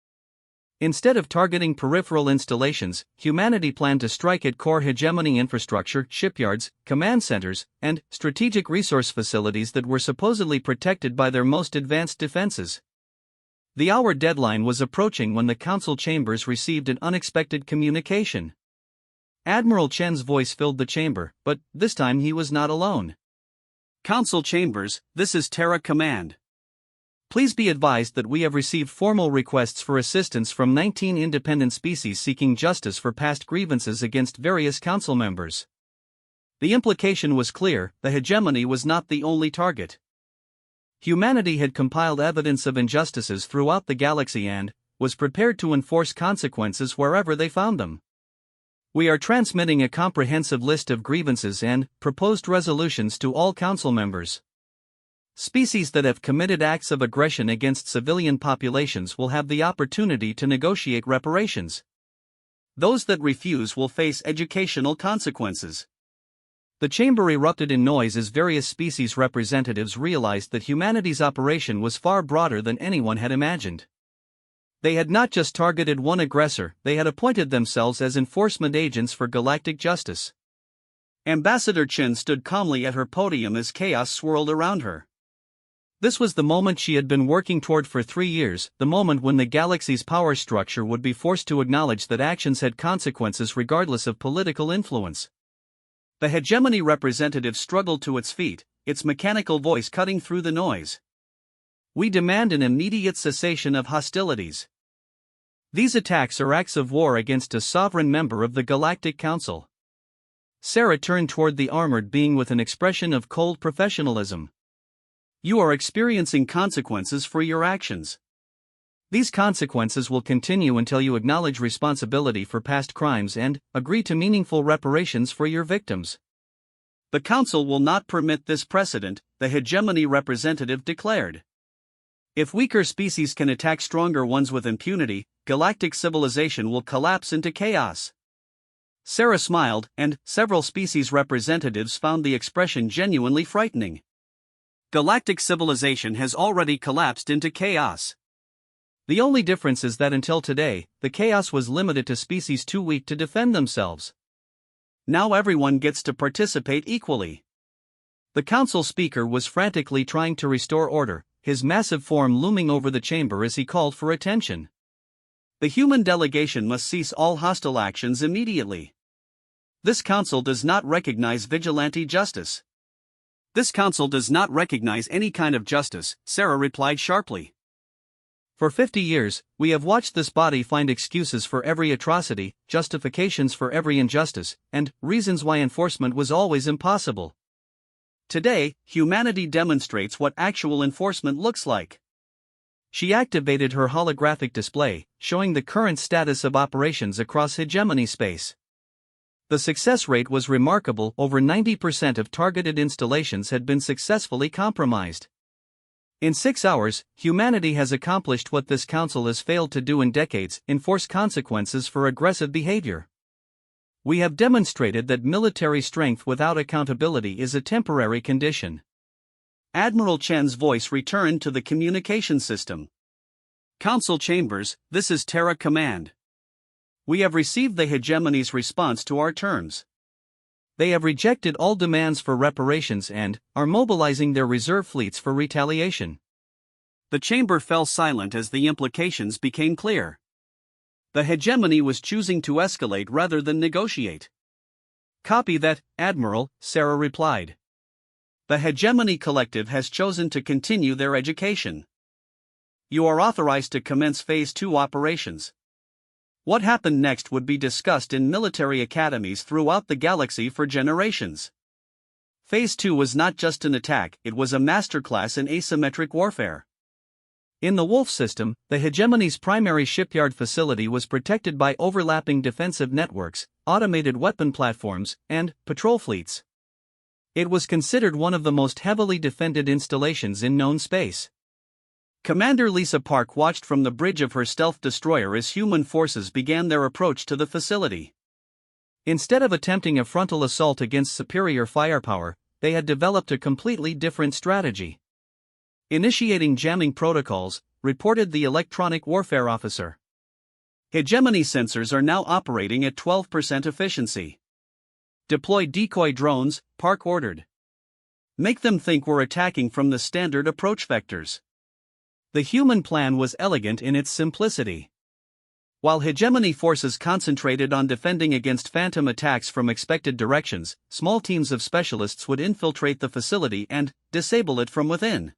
A: Instead of targeting peripheral installations, humanity planned to strike at core hegemony infrastructure, shipyards, command centers, and strategic resource facilities that were supposedly protected by their most advanced defenses. The hour deadline was approaching when the council chambers received an unexpected communication. Admiral Chen's voice filled the chamber, but this time he was not alone.
B: "Council chambers, this is Terra Command.
A: Please be advised that we have received formal requests for assistance from 19 independent species seeking justice for past grievances against various council members." The implication was clear: the hegemony was not the only target. Humanity had compiled evidence of injustices throughout the galaxy and was prepared to enforce consequences wherever they found them. "We are transmitting a comprehensive list of grievances and proposed resolutions to all council members. Species that have committed acts of aggression against civilian populations will have the opportunity to negotiate reparations. Those that refuse will face educational consequences." The chamber erupted in noise as various species representatives realized that humanity's operation was far broader than anyone had imagined. They had not just targeted one aggressor, they had appointed themselves as enforcement agents for galactic justice.
B: Ambassador Chen stood calmly at her podium as chaos swirled around her.
A: This was the moment she had been working toward for 3 years, the moment when the galaxy's power structure would be forced to acknowledge that actions had consequences regardless of political influence.
B: The hegemony representative struggled to its feet, its mechanical voice cutting through the noise.
A: "We demand an immediate cessation of hostilities. These attacks are acts of war against a sovereign member of the Galactic Council." Sarah turned toward the armored being with an expression of cold professionalism.
B: "You are experiencing consequences for your actions.
A: These consequences will continue until you acknowledge responsibility for past crimes and agree to meaningful reparations for your victims."
B: "The Council will not permit this precedent," the hegemony representative declared. "If weaker species can attack stronger ones with impunity, galactic civilization will collapse into chaos." Sarah smiled, and several species representatives found the expression genuinely frightening. "Galactic civilization has already collapsed into chaos.
A: The only difference is that until today, the chaos was limited to species too weak to defend themselves.
B: Now everyone gets to participate equally."
A: The council speaker was frantically trying to restore order, his massive form looming over the chamber as he called for attention.
B: "The human delegation must cease all hostile actions immediately. This council does not recognize vigilante justice." "This council does not recognize any kind of justice," Sarah replied sharply.
A: "For 50 years, we have watched this body find excuses for every atrocity, justifications for every injustice, and reasons why enforcement was always impossible.
B: Today, humanity demonstrates what actual enforcement looks like."
A: She activated her holographic display, showing the current status of operations across hegemony space. The success rate was remarkable: over 90% of targeted installations had been successfully compromised. In 6 hours, humanity has accomplished what this council has failed to do in decades: enforce consequences for aggressive behavior. "We have demonstrated that military strength without accountability is a temporary condition."
B: Admiral Chen's voice returned to the communication system. "Council chambers, this is Terra Command. We have received the hegemony's response to our terms.
A: They have rejected all demands for reparations and are mobilizing their reserve fleets for retaliation."
B: The chamber fell silent as the implications became clear. The hegemony was choosing to escalate rather than negotiate.
A: "Copy that, Admiral," Sarah replied.
B: The hegemony collective has chosen to continue their education. You are authorized to commence Phase 2 operations. What happened next would be discussed in military academies throughout the galaxy for generations. Phase 2 was not just an attack, it was a masterclass in asymmetric warfare.
A: In the Wolf system, the hegemony's primary shipyard facility was protected by overlapping defensive networks, automated weapon platforms, and patrol fleets. It was considered one of the most heavily defended installations in known space.
B: Commander Lisa Park watched from the bridge of her stealth destroyer as human forces began their approach to the facility.
A: Instead of attempting a frontal assault against superior firepower, they had developed a completely different strategy. Initiating jamming protocols, reported the electronic warfare officer.
B: Hegemony sensors are now operating at 12% efficiency. Deploy decoy drones, Park ordered. Make them think we're attacking from the standard approach vectors.
A: The human plan was elegant in its simplicity.
B: While hegemony forces concentrated on defending against phantom attacks from expected directions, small teams of specialists would infiltrate the facility and disable it from within.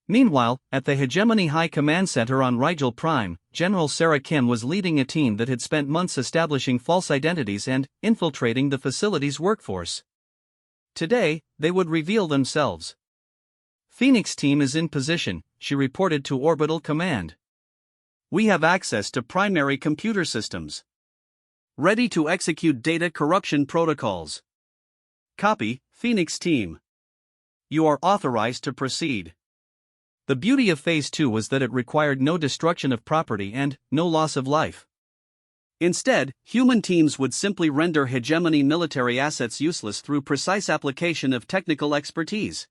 A: Meanwhile, at the Hegemony High Command Center on Rigel Prime, General Sarah Kim was leading a team that had spent months establishing false identities and infiltrating the facility's workforce. Today, they would reveal themselves. "Phoenix team is in position," she reported to Orbital Command.
B: "We have access to primary computer systems. Ready to execute data corruption protocols. Copy, Phoenix team. You are authorized to proceed."
A: The beauty of Phase 2 was that it required no destruction of property and no loss of life.
B: Instead, human teams would simply render hegemony military assets useless through precise application of technical expertise.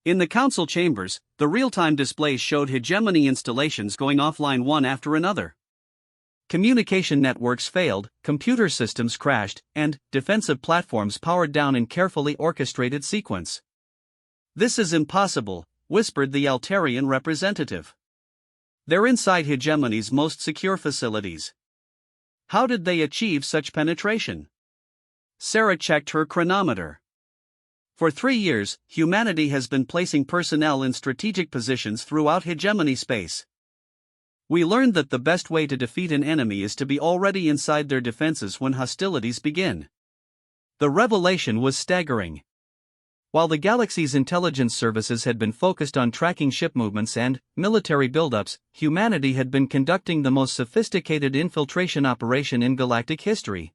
B: In the council chambers, the real-time displays showed hegemony installations going offline one after another.
A: Communication networks failed, computer systems crashed, and defensive platforms powered down in carefully orchestrated sequence.
B: "This is impossible," whispered the Altarian representative. "They're inside hegemony's most secure facilities. How did they achieve such penetration?" Sarah checked her chronometer. For 3 years, humanity has been placing personnel in strategic positions throughout hegemony space. We learned that the best way to defeat an enemy is to be already inside their defenses when hostilities begin.
A: The revelation was staggering. While the galaxy's intelligence services had been focused on tracking ship movements and military buildups, humanity had been conducting the most sophisticated infiltration operation in galactic history.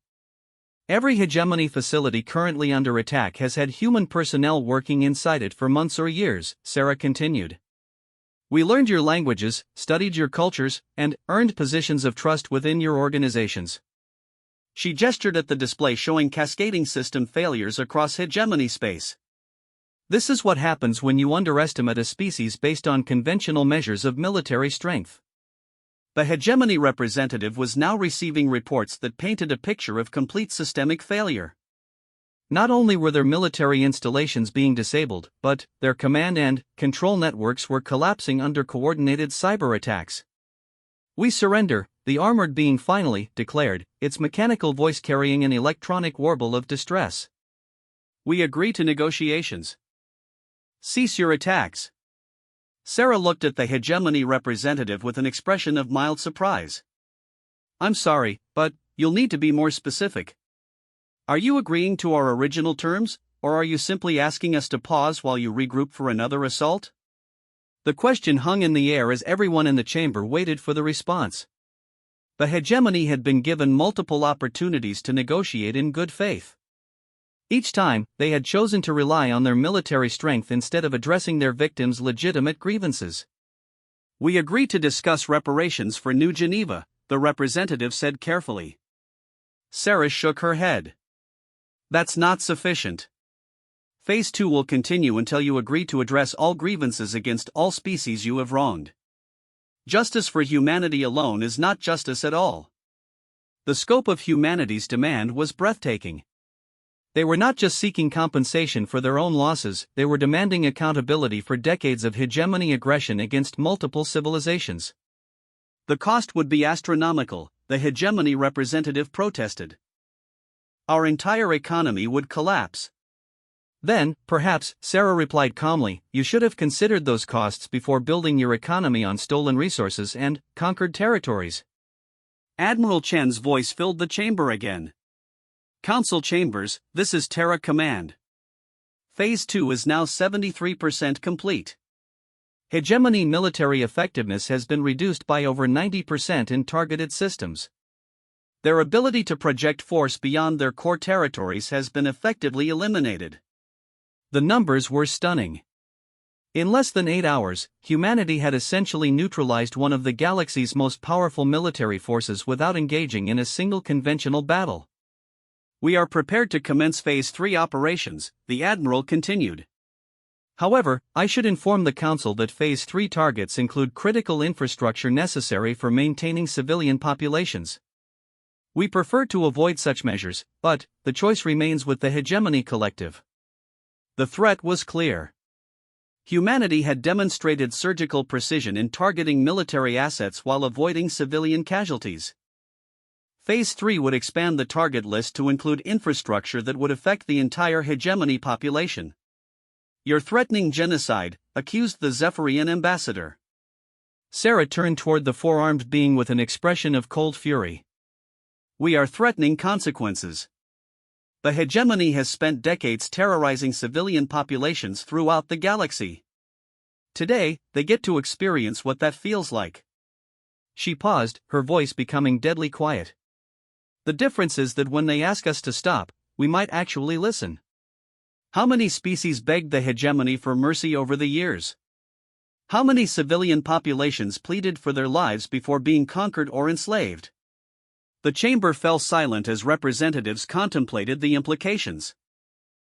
A: Every hegemony facility currently under attack has had human personnel working inside it for months or years, Sarah continued. We learned your languages, studied your cultures, and earned positions of trust within your organizations.
B: She gestured at the display showing cascading system failures across hegemony space.
A: This is what happens when you underestimate a species based on conventional measures of military strength.
B: The hegemony representative was now receiving reports that painted a picture of complete systemic failure.
A: Not only were their military installations being disabled, but their command and control networks were collapsing under coordinated cyber attacks. "We surrender," the armored being finally declared, its mechanical voice carrying an electronic warble of distress.
B: "We agree to negotiations. Cease your attacks." Sarah looked at the hegemony representative with an expression of mild surprise. "I'm sorry, but you'll need to be more specific. Are you agreeing to our original terms, or are you simply asking us to pause while you regroup for another assault?"
A: The question hung in the air as everyone in the chamber waited for the response. The hegemony had been given multiple opportunities to negotiate in good faith. Each time, they had chosen to rely on their military strength instead of addressing their victims' legitimate grievances.
B: "We agree to discuss reparations for New Geneva," the representative said carefully. Sarah shook her head. "That's not sufficient. Phase 2 will continue until you agree to address all grievances against all species you have wronged. Justice for humanity alone is not justice at all." The scope of humanity's demand was breathtaking.
A: They were not just seeking compensation for their own losses, they were demanding accountability for decades of hegemony aggression against multiple civilizations.
B: "The cost would be astronomical," the hegemony representative protested. "Our entire economy would collapse.
A: Then, perhaps, Sarah replied calmly, you should have considered those costs before building your economy on stolen resources and conquered territories.
B: Admiral Chen's voice filled the chamber again. Council chambers, this is Terra Command. Phase 2 is now 73% complete.
A: Hegemony military effectiveness has been reduced by over 90% in targeted systems.
B: Their ability to project force beyond their core territories has been effectively eliminated.
A: The numbers were stunning. In less than 8 hours, humanity had essentially neutralized one of the galaxy's most powerful military forces without engaging in a single conventional battle.
B: We are prepared to commence Phase 3 operations, the Admiral continued.
A: However, I should inform the Council that Phase 3 targets include critical infrastructure necessary for maintaining civilian populations. We prefer to avoid such measures, but the choice remains with the Hegemony Collective.
B: The threat was clear. Humanity had demonstrated surgical precision in targeting military assets while avoiding civilian casualties. Phase 3 would expand the target list to include infrastructure that would affect the entire hegemony population. You're threatening genocide, accused the Zephyrian ambassador.
A: Sarah turned toward the four-armed being with an expression of cold fury.
B: We are threatening consequences. The hegemony has spent decades terrorizing civilian populations throughout the galaxy. Today, they get to experience what that feels like.
A: She paused, her voice becoming deadly quiet. The difference is that when they ask us to stop, we might actually listen.
B: How many species begged the hegemony for mercy over the years? How many civilian populations pleaded for their lives before being conquered or enslaved? The chamber fell silent as representatives contemplated the implications.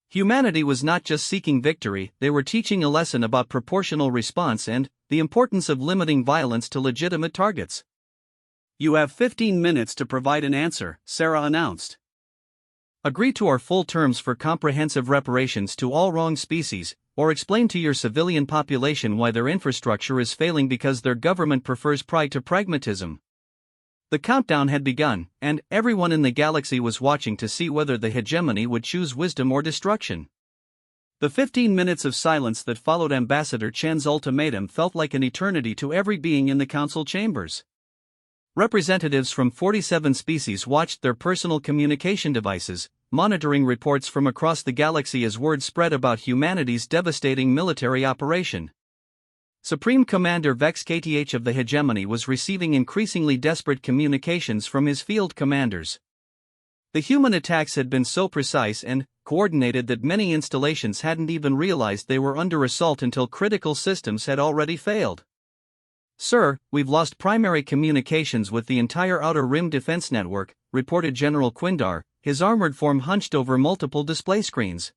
A: Humanity was not just seeking victory, they were teaching a lesson about proportional response and the importance of limiting violence to legitimate targets.
B: You have 15 minutes to provide an answer, Sarah announced.
A: Agree to our full terms for comprehensive reparations to all wronged species, or explain to your civilian population why their infrastructure is failing because their government prefers pride to pragmatism. The countdown had begun, and everyone in the galaxy was watching to see whether the hegemony would choose wisdom or destruction. The 15 minutes of silence that followed Ambassador Chen's ultimatum felt like an eternity to every being in the council chambers. Representatives from 47 species watched their personal communication devices, monitoring reports from across the galaxy as word spread about humanity's devastating military operation. Supreme Commander Vex KTH of the Hegemony was receiving increasingly desperate communications from his field commanders. The human attacks had been so precise and coordinated that many installations hadn't even realized they were under assault until critical systems had already failed. Sir, we've lost primary communications with the entire Outer Rim defense network, reported General Quindar, his armored form hunched over multiple display screens.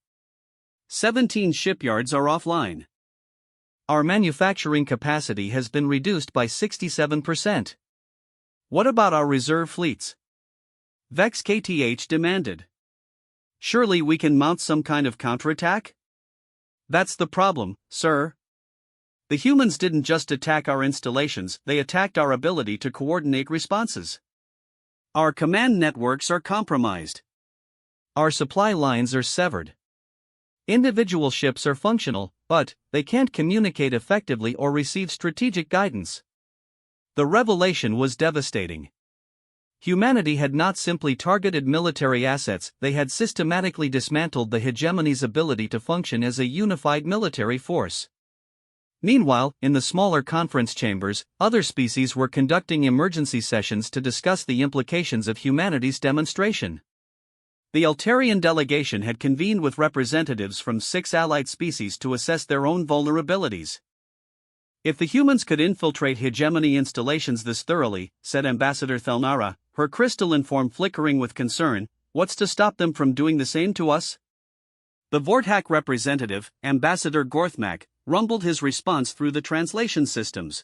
B: 17 shipyards are offline.
A: Our manufacturing capacity has been reduced by 67%.
B: What about our reserve fleets? Vex KTH demanded. Surely we can mount some kind of counterattack? That's the problem, sir. The humans didn't just attack our installations, they attacked our ability to coordinate responses. Our command networks are compromised.
A: Our supply lines are severed. Individual ships are functional, but they can't communicate effectively or receive strategic guidance. The revelation was devastating. Humanity had not simply targeted military assets, they had systematically dismantled the hegemony's ability to function as a unified military force. Meanwhile, in the smaller conference chambers, other species were conducting emergency sessions to discuss the implications of humanity's demonstration. The Altarian delegation had convened with representatives from 6 allied species to assess their own vulnerabilities. If the humans could infiltrate hegemony installations this thoroughly, said Ambassador Thelnara, her crystalline form flickering with concern, what's to stop them from doing the same to us? The Vortak representative, Ambassador Gorthmak, rumbled his response through the translation systems.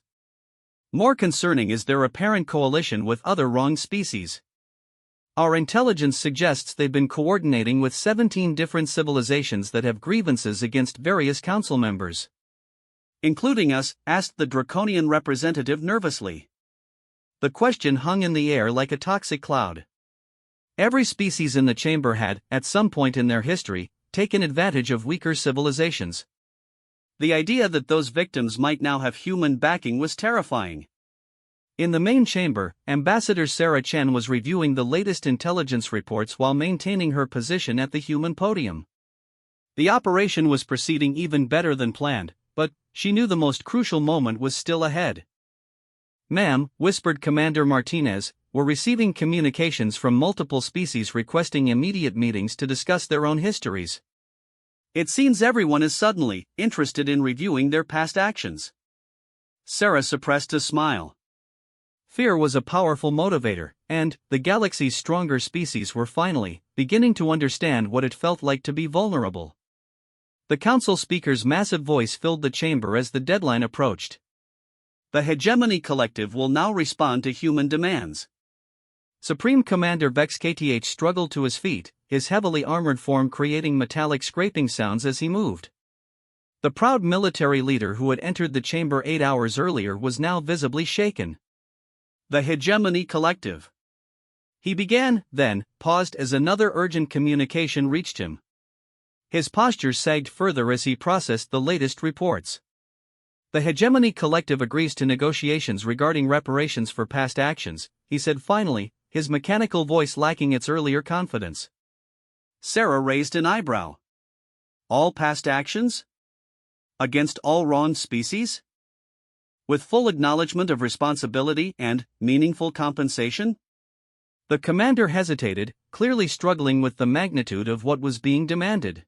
A: More concerning is their apparent coalition with other wronged species. Our intelligence suggests they've been coordinating with 17 different civilizations that have grievances against various council members. Including us, asked the draconian representative nervously. The question hung in the air like a toxic cloud. Every species in the chamber had, at some point in their history, taken advantage of weaker civilizations.
B: The idea that those victims might now have human backing was terrifying.
A: In the main chamber, Ambassador Sarah Chen was reviewing the latest intelligence reports while maintaining her position at the human podium. The operation was proceeding even better than planned, but she knew the most crucial moment was still ahead. "Ma'am," whispered Commander Martinez, "we're receiving communications from multiple species requesting immediate meetings to discuss their own histories."
B: It seems everyone is suddenly interested in reviewing their past actions. Sarah suppressed a smile.
A: Fear was a powerful motivator, and the galaxy's stronger species were finally beginning to understand what it felt like to be vulnerable. The council speaker's massive voice filled the chamber as the deadline approached.
B: The Hegemony Collective will now respond to human demands.
A: Supreme Commander Vex KTH struggled to his feet, his heavily armored form creating metallic scraping sounds as he moved. The proud military leader who had entered the chamber 8 hours earlier was now visibly shaken.
B: The Hegemony Collective.
A: He began, then paused as another urgent communication reached him. His posture sagged further as he processed the latest reports. "The Hegemony Collective agrees to negotiations regarding reparations for past actions," he said finally, his mechanical voice lacking its earlier confidence.
B: Sarah raised an eyebrow. All past actions? Against all wronged species? With full acknowledgement of responsibility and meaningful compensation?
A: The commander hesitated, clearly struggling with the magnitude of what was being demanded.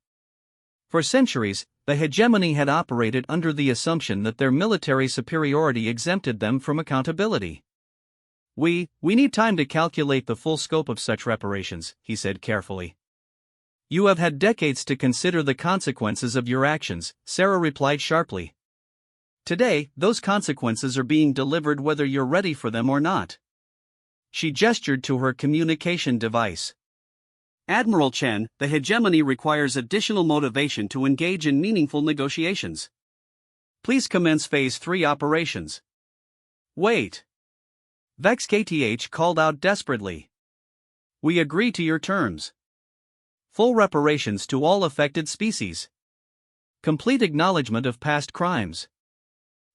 A: For centuries, the hegemony had operated under the assumption that their military superiority exempted them from accountability. We need time to calculate the full scope of such reparations," he said carefully. "You have had decades to consider the consequences of your actions," Sarah replied sharply. "Today, those consequences are being delivered whether you're ready for them or not." She gestured to her communication device.
B: "Admiral Chen, the hegemony requires additional motivation to engage in meaningful negotiations. Please commence Phase 3 operations."
A: "Wait!" Vex KTH called out desperately. "We agree to your terms. Full reparations to all affected species. Complete acknowledgement of past crimes."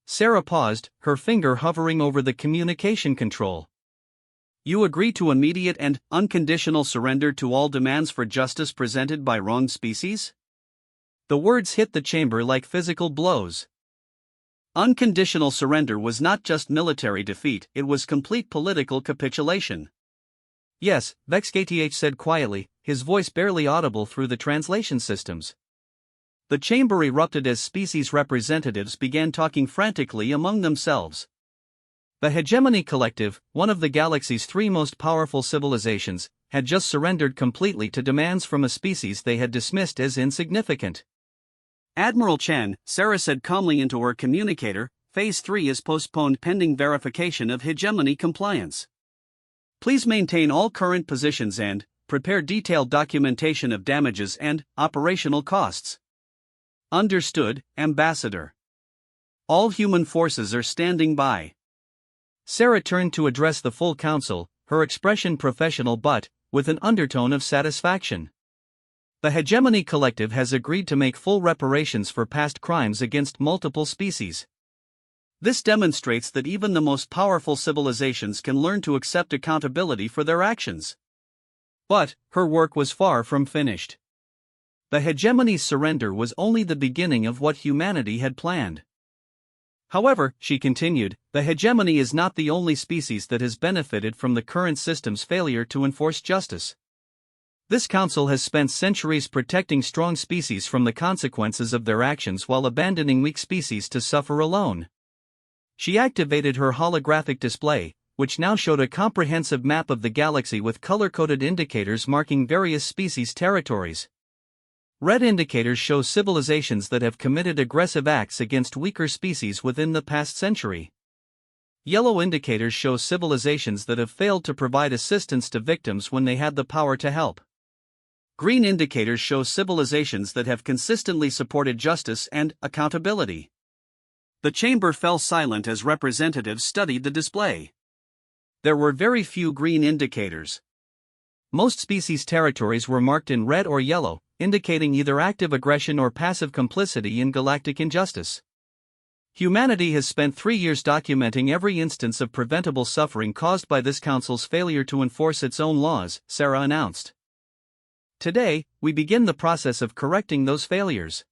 A: Sarah paused, her finger hovering over the communication control.
B: "You agree to immediate and unconditional surrender to all demands for justice presented by wronged species?"
A: The words hit the chamber like physical blows.
B: Unconditional surrender was not just military defeat, it was complete political capitulation.
A: "Yes," Vex KTH said quietly, his voice barely audible through the translation systems. The chamber erupted as species representatives began talking frantically among themselves. The Hegemony Collective, one of the galaxy's 3 most powerful civilizations, had just surrendered completely to demands from a species they had dismissed as insignificant.
B: "Admiral Chen," Sarah said calmly into her communicator, "Phase 3 is postponed pending verification of hegemony compliance. Please maintain all current positions and prepare detailed documentation of damages and operational costs."
A: "Understood, Ambassador.
B: All human forces are standing by."
A: Sarah turned to address the full council, her expression professional but with an undertone of satisfaction. "The Hegemony Collective has agreed to make full reparations for past crimes against multiple species. This demonstrates that even the most powerful civilizations can learn to accept accountability for their actions." But her work was far from finished. The hegemony's surrender was only the beginning of what humanity had planned. However, she continued, the hegemony is not the only species that has benefited from the current system's failure to enforce justice. This council has spent centuries protecting strong species from the consequences of their actions while abandoning weak species to suffer alone. She activated her holographic display, which now showed a comprehensive map of the galaxy with color-coded indicators marking various species' territories. Red indicators show civilizations that have committed aggressive acts against weaker species within the past century. Yellow indicators show civilizations that have failed to provide assistance to victims when they had the power to help. Green indicators show civilizations that have consistently supported justice and accountability.
B: The chamber fell silent as representatives studied the display.
A: There were very few green indicators. Most species' territories were marked in red or yellow, indicating either active aggression or passive complicity in galactic injustice. Humanity has spent 3 years documenting every instance of preventable suffering caused by this council's failure to enforce its own laws, Sarah announced. Today, we begin the process of correcting those failures.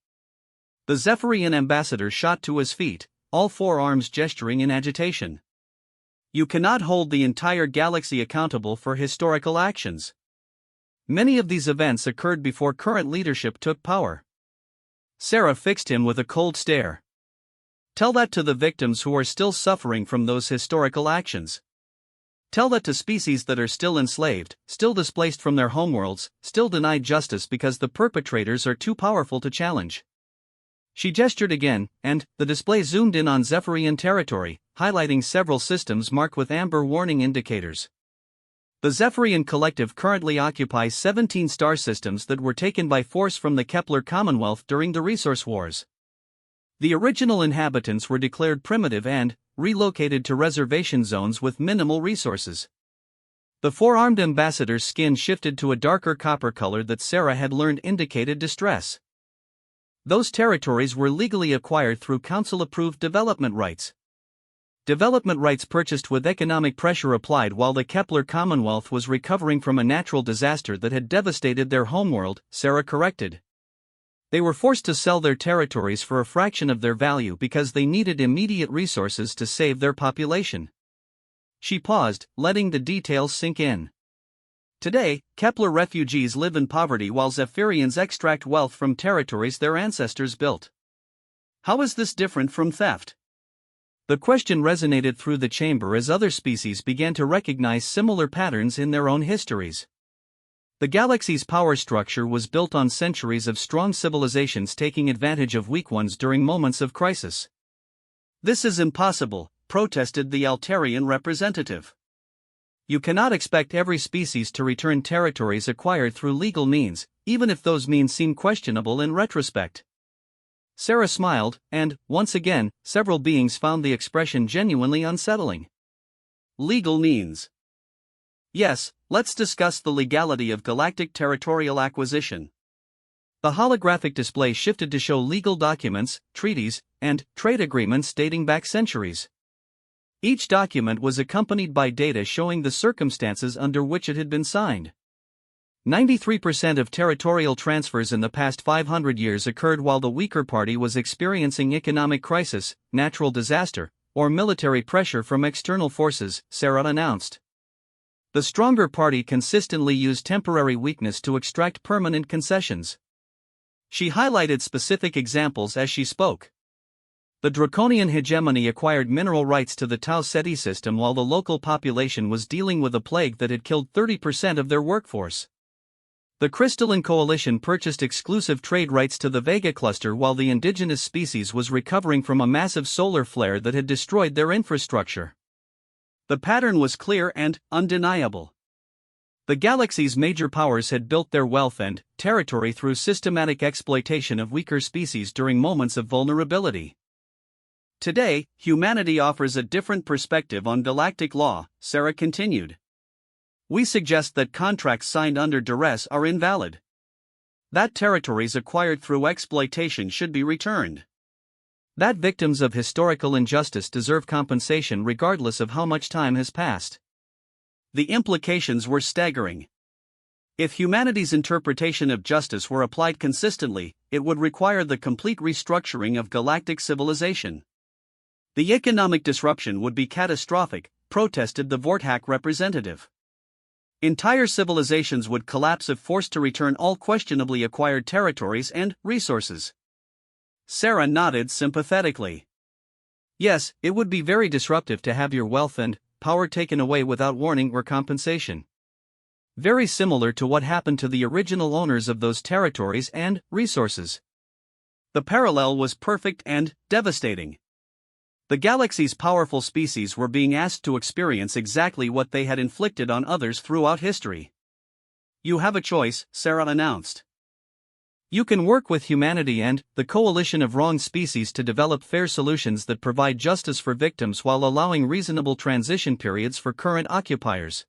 A: The Zephyrian ambassador shot to his feet, all four arms gesturing in agitation. You cannot hold the entire galaxy accountable for historical actions. Many of these events occurred before current leadership took power. Sarah fixed him with a cold stare. Tell that to the victims who are still suffering from those historical actions. Tell that to species that are still enslaved, still displaced from their homeworlds, still denied justice because the perpetrators are too powerful to challenge. She gestured again, and the display zoomed in on Zephyrian territory, highlighting several systems marked with amber warning indicators. The Zephyrian Collective currently occupies 17 star systems that were taken by force from the Kepler Commonwealth during the Resource Wars. The original inhabitants were declared primitive and relocated to reservation zones with minimal resources. The four-armed ambassador's skin shifted to a darker copper color that Sarah had learned indicated distress. Those territories were legally acquired through council-approved development rights. Development rights purchased with economic pressure applied while the Kepler Commonwealth was recovering from a natural disaster that had devastated their homeworld, Sarah corrected. They were forced to sell their territories for a fraction of their value because they needed immediate resources to save their population. She paused, letting the details sink in. Today, Kepler refugees live in poverty while Zephyrians extract wealth from territories their ancestors built. How is this different from theft? The question resonated through the chamber as other species began to recognize similar patterns in their own histories. The galaxy's power structure was built on centuries of strong civilizations taking advantage of weak ones during moments of crisis. This is impossible, protested the Altarian representative. You cannot expect every species to return territories acquired through legal means, even if those means seem questionable in retrospect. Sarah smiled, and, once again, several beings found the expression genuinely unsettling. Legal means. Yes, let's discuss the legality of galactic territorial acquisition. The holographic display shifted to show legal documents, treaties, and trade agreements dating back centuries. Each document was accompanied by data showing the circumstances under which it had been signed. 93% of territorial transfers in the past 500 years occurred while the weaker party was experiencing economic crisis, natural disaster, or military pressure from external forces, Sarah announced. The stronger party consistently used temporary weakness to extract permanent concessions. She highlighted specific examples as she spoke. The Draconian hegemony acquired mineral rights to the Tau Ceti system while the local population was dealing with a plague that had killed 30% of their workforce. The Crystalline Coalition purchased exclusive trade rights to the Vega cluster while the indigenous species was recovering from a massive solar flare that had destroyed their infrastructure. The pattern was clear and undeniable. The galaxy's major powers had built their wealth and territory through systematic exploitation of weaker species during moments of vulnerability. Today, humanity offers a different perspective on galactic law, Sarah continued. We suggest that contracts signed under duress are invalid. That territories acquired through exploitation should be returned. That victims of historical injustice deserve compensation regardless of how much time has passed. The implications were staggering. If humanity's interpretation of justice were applied consistently, it would require the complete restructuring of galactic civilization. The economic disruption would be catastrophic, protested the Vorthack representative. Entire civilizations would collapse if forced to return all questionably acquired territories and resources. Sarah nodded sympathetically. Yes, it would be very disruptive to have your wealth and power taken away without warning or compensation. Very similar to what happened to the original owners of those territories and resources. The parallel was perfect and devastating. The galaxy's powerful species were being asked to experience exactly what they had inflicted on others throughout history. You have a choice, Sarah announced. You can work with humanity and the coalition of wrong species to develop fair solutions that provide justice for victims while allowing reasonable transition periods for current occupiers.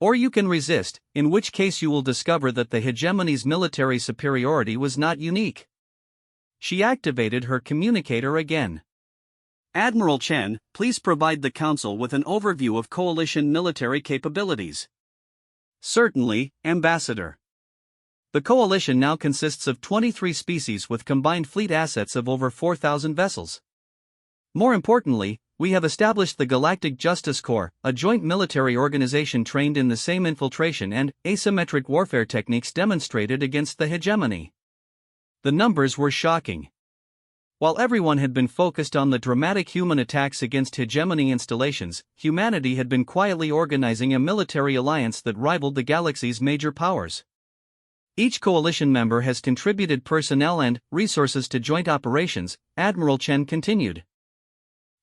A: Or you can resist, in which case you will discover that the hegemony's military superiority was not unique. She activated her communicator again.
B: Admiral Chen, please provide the Council with an overview of coalition military capabilities.
A: Certainly, Ambassador. The coalition now consists of 23 species with combined fleet assets of over 4,000 vessels. More importantly, we have established the Galactic Justice Corps, a joint military organization trained in the same infiltration and asymmetric warfare techniques demonstrated against the hegemony. The numbers were shocking. While everyone had been focused on the dramatic human attacks against hegemony installations, humanity had been quietly organizing a military alliance that rivaled the galaxy's major powers. Each coalition member has contributed personnel and resources to joint operations, Admiral Chen continued.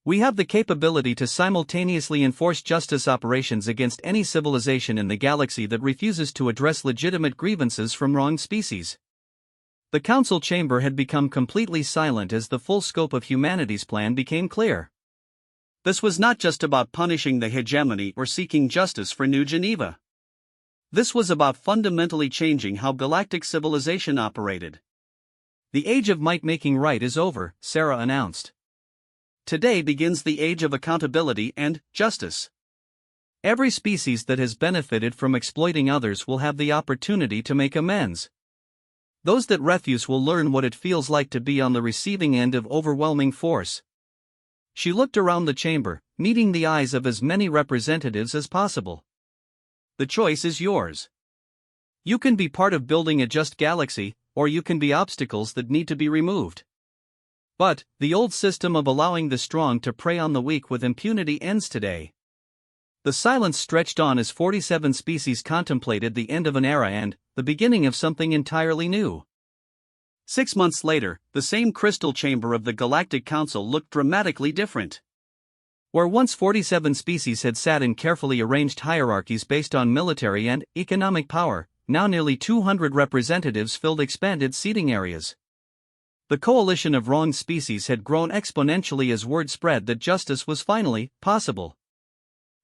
A: We have the capability to simultaneously enforce justice operations against any civilization in the galaxy that refuses to address legitimate grievances from wronged species. The council chamber had become completely silent as the full scope of humanity's plan became clear.
B: This was not just about punishing the hegemony or seeking justice for New Geneva. This was about fundamentally changing how galactic civilization operated.
A: The age of might making right is over, Sarah announced.
B: Today begins the age of accountability and justice.
A: Every species that has benefited from exploiting others will have the opportunity to make amends. Those that refuse will learn what it feels like to be on the receiving end of overwhelming force. She looked around the chamber, meeting the eyes of as many representatives as possible. The choice is yours. You can be part of building a just galaxy, or you can be obstacles that need to be removed. But, the old system of allowing the strong to prey on the weak with impunity ends today. The silence stretched on as 47 species contemplated the end of an era and the beginning of something entirely new.
B: 6 months later, the same crystal chamber of the Galactic Council looked dramatically different.
A: Where once 47 species had sat in carefully arranged hierarchies based on military and economic power, now nearly 200 representatives filled expanded seating areas. The coalition of wronged species had grown exponentially as word spread that justice was finally possible.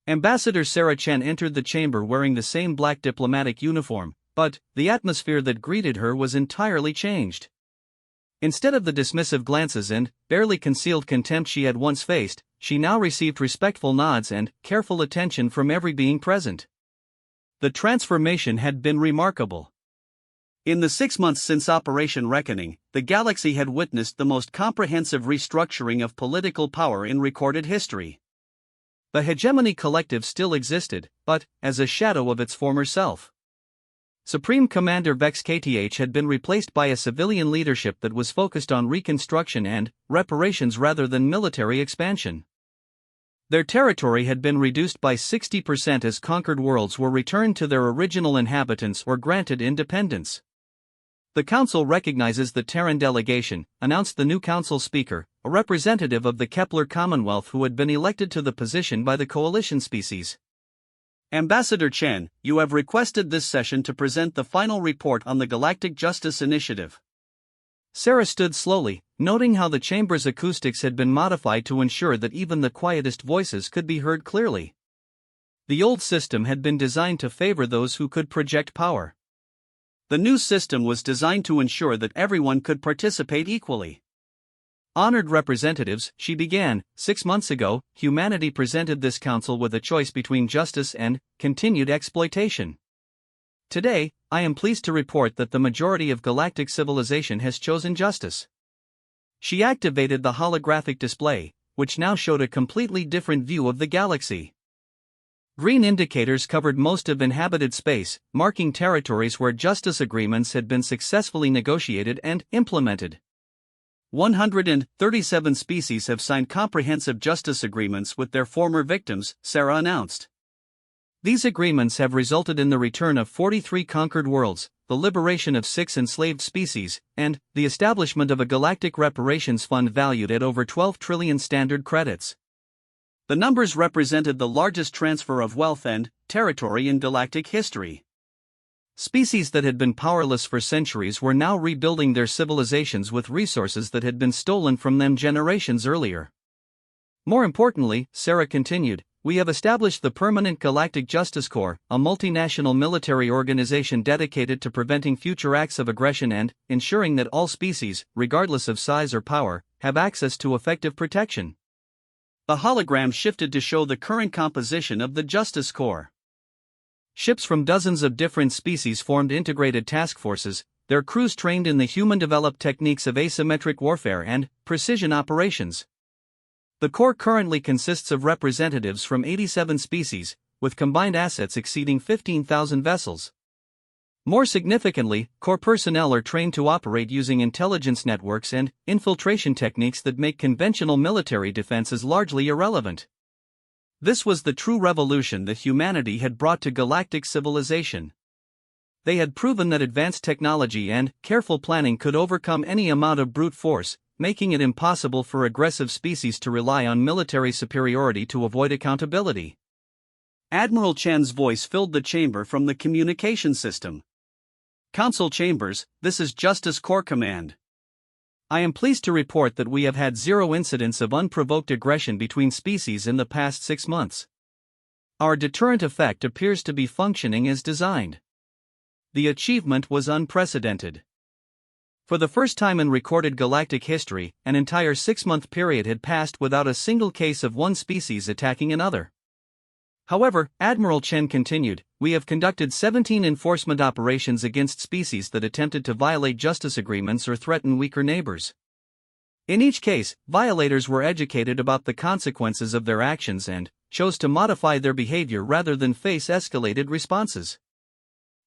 A: Ambassador Sarah Chen entered the chamber wearing the same black diplomatic uniform, but the atmosphere that greeted her was entirely changed. Instead of the dismissive glances and barely concealed contempt she had once faced, she now received respectful nods and careful attention from every being present. The transformation had been remarkable.
B: In the 6 months since Operation Reckoning, the galaxy had witnessed the most comprehensive restructuring of political power in recorded history.
A: The hegemony collective still existed, but as a shadow of its former self. Supreme Commander Vex KTH had been replaced by a civilian leadership that was focused on reconstruction and reparations rather than military expansion. Their territory had been reduced by 60% as conquered worlds were returned to their original inhabitants or granted independence. The Council recognizes the Terran delegation, announced the new Council Speaker, a representative of the Kepler Commonwealth who had been elected to the position by the coalition species.
B: Ambassador Chen, you have requested this session to present the final report on the Galactic Justice Initiative.
A: Sarah stood slowly, noting how the chamber's acoustics had been modified to ensure that even the quietest voices could be heard clearly. The old system had been designed to favor those who could project power.
B: The new system was designed to ensure that everyone could participate equally.
A: Honored representatives, she began, 6 months ago, humanity presented this council with a choice between justice and continued exploitation. Today, I am pleased to report that the majority of galactic civilization has chosen justice. She activated the holographic display, which now showed a completely different view of the galaxy. Green indicators covered most of inhabited space, marking territories where justice agreements had been successfully negotiated and implemented.
B: 137 species have signed comprehensive justice agreements with their former victims, Sarah announced.
A: These agreements have resulted in the return of 43 conquered worlds, the liberation of 6 enslaved species, and the establishment of a galactic reparations fund valued at over 12 trillion standard credits.
B: The numbers represented the largest transfer of wealth and territory in galactic history.
A: Species that had been powerless for centuries were now rebuilding their civilizations with resources that had been stolen from them generations earlier. More importantly, Sarah continued, we have established the Permanent Galactic Justice Corps, a multinational military organization dedicated to preventing future acts of aggression and ensuring that all species, regardless of size or power, have access to effective protection. The hologram shifted to show the current composition of the Justice Corps. Ships from dozens of different species formed integrated task forces, their crews trained in the human-developed techniques of asymmetric warfare and precision operations. The Corps currently consists of representatives from 87 species, with combined assets exceeding 15,000 vessels. More significantly, Corps personnel are trained to operate using intelligence networks and infiltration techniques that make conventional military defenses largely irrelevant. This was the true revolution that humanity had brought to galactic civilization. They had proven that advanced technology and careful planning could overcome any amount of brute force, making it impossible for aggressive species to rely on military superiority to avoid accountability. Admiral Chen's voice filled the chamber from the communication system. Council Chambers, this is Justice Corps Command. I am pleased to report that we have had 0 incidents of unprovoked aggression between species in the past 6 months. Our deterrent effect appears to be functioning as designed. The achievement was unprecedented. For the first time in recorded galactic history, an entire 6-month period had passed without a single case of one species attacking another. However, Admiral Chen continued, we have conducted 17 enforcement operations against species that attempted to violate justice agreements or threaten weaker neighbors. In each case, violators were educated about the consequences of their actions and chose to modify their behavior rather than face escalated responses.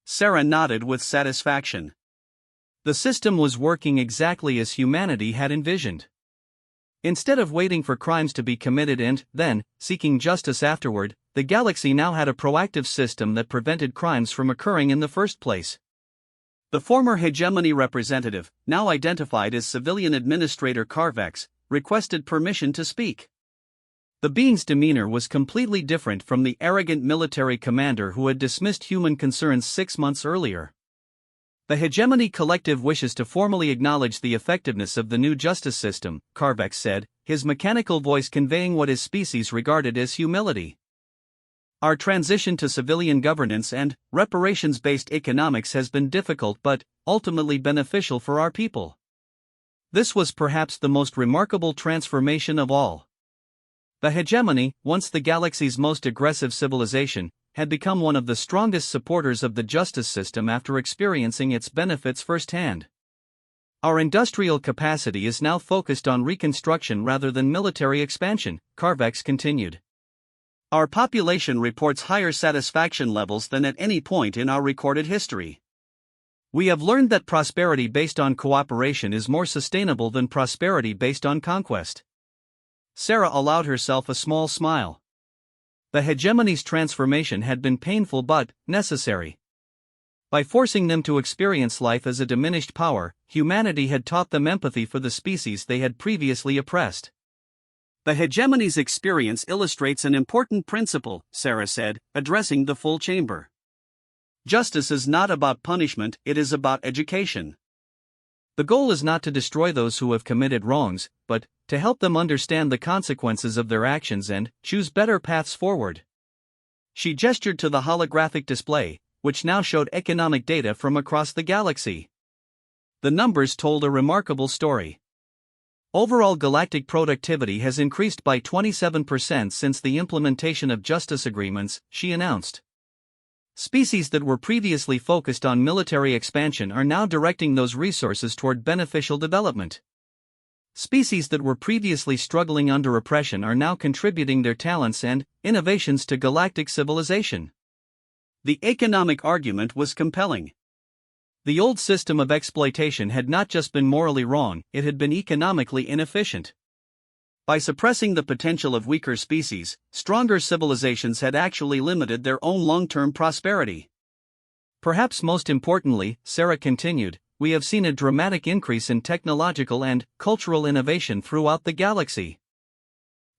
A: Sarah nodded with satisfaction. The system was working exactly as humanity had envisioned. Instead of waiting for crimes to be committed and, then, seeking justice afterward, the galaxy now had a proactive system that prevented crimes from occurring in the first place. The former hegemony representative, now identified as Civilian Administrator Carvex, requested permission to speak. The being's demeanor was completely different from the arrogant military commander who had dismissed human concerns 6 months earlier. The hegemony collective wishes to formally acknowledge the effectiveness of the new justice system, Carvex said, his mechanical voice conveying what his species regarded as humility. Our transition to civilian governance and reparations-based economics has been difficult but ultimately beneficial for our people. This was perhaps the most remarkable transformation of all. The hegemony, once the galaxy's most aggressive civilization, had become one of the strongest supporters of the justice system after experiencing its benefits firsthand. Our industrial capacity is now focused on reconstruction rather than military expansion, Carvex continued. Our population reports higher satisfaction levels than at any point in our recorded history. We have learned that prosperity based on cooperation is more sustainable than prosperity based on conquest. Sarah allowed herself a small smile. The hegemony's transformation had been painful but necessary. By forcing them to experience life as a diminished power, humanity had taught them empathy for the species they had previously oppressed. The hegemony's experience illustrates an important principle, Sarah said, addressing the full chamber. Justice is not about punishment, it is about education. The goal is not to destroy those who have committed wrongs, but to help them understand the consequences of their actions and choose better paths forward. She gestured to the holographic display, which now showed economic data from across the galaxy. The numbers told a remarkable story. Overall galactic productivity has increased by 27% since the implementation of justice agreements, she announced. Species that were previously focused on military expansion are now directing those resources toward beneficial development. Species that were previously struggling under oppression are now contributing their talents and innovations to galactic civilization. The economic argument was compelling. The old system of exploitation had not just been morally wrong, it had been economically inefficient. By suppressing the potential of weaker species, stronger civilizations had actually limited their own long-term prosperity. Perhaps most importantly, Sarah continued, we have seen a dramatic increase in technological and cultural innovation throughout the galaxy.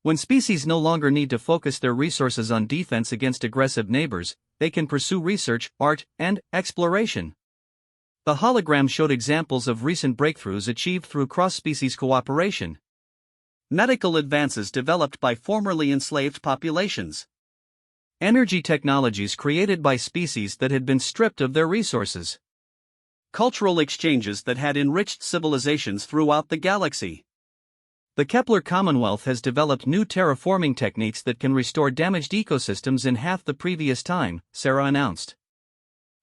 A: When species no longer need to focus their resources on defense against aggressive neighbors, they can pursue research, art, and exploration. The hologram showed examples of recent breakthroughs achieved through cross-species cooperation.
B: medical advances developed by formerly enslaved populations,
A: energy technologies created by species that had been stripped of their resources,
B: cultural exchanges that had enriched civilizations throughout the galaxy.
A: The Kepler Commonwealth has developed new terraforming techniques that can restore damaged ecosystems in half the previous time, Sarah announced.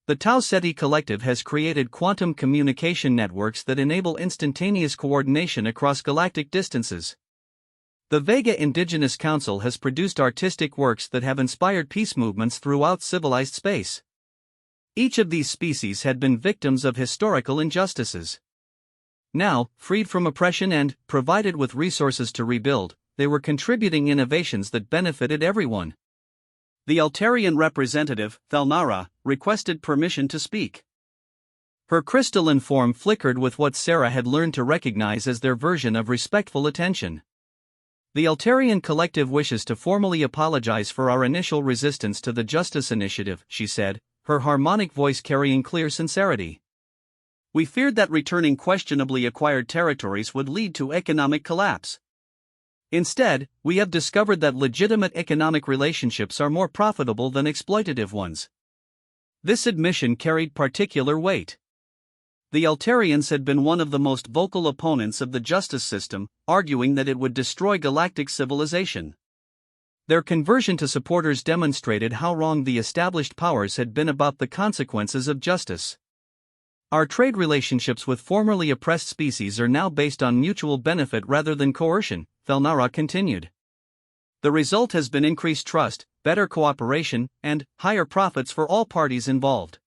A: The Tau Ceti Collective has created quantum communication networks that enable instantaneous coordination across galactic distances. The Vega Indigenous Council has produced artistic works that have inspired peace movements throughout civilized space. Each of these species had been victims of historical injustices. Now, freed from oppression and provided with resources to rebuild, they were contributing innovations that benefited everyone.
B: The Altarian representative, Thelnara, requested permission to speak.
A: Her crystalline form flickered with what Sarah had learned to recognize as their version of respectful attention. The Altarian Collective wishes to formally apologize for our initial resistance to the Justice Initiative, she said, her harmonic voice carrying clear sincerity.
B: We feared that returning questionably acquired territories would lead to economic collapse. Instead, we have discovered that legitimate economic relationships are more profitable than exploitative ones. This admission carried particular weight. The Altarians had been one of the most vocal opponents of the justice system, arguing that it would destroy galactic civilization. Their conversion to supporters demonstrated how wrong the established powers had been about the consequences of justice. Our trade relationships with formerly oppressed species are now based on mutual benefit rather than coercion, Thelnara continued. The result has been increased trust, better cooperation, and higher profits for all parties involved.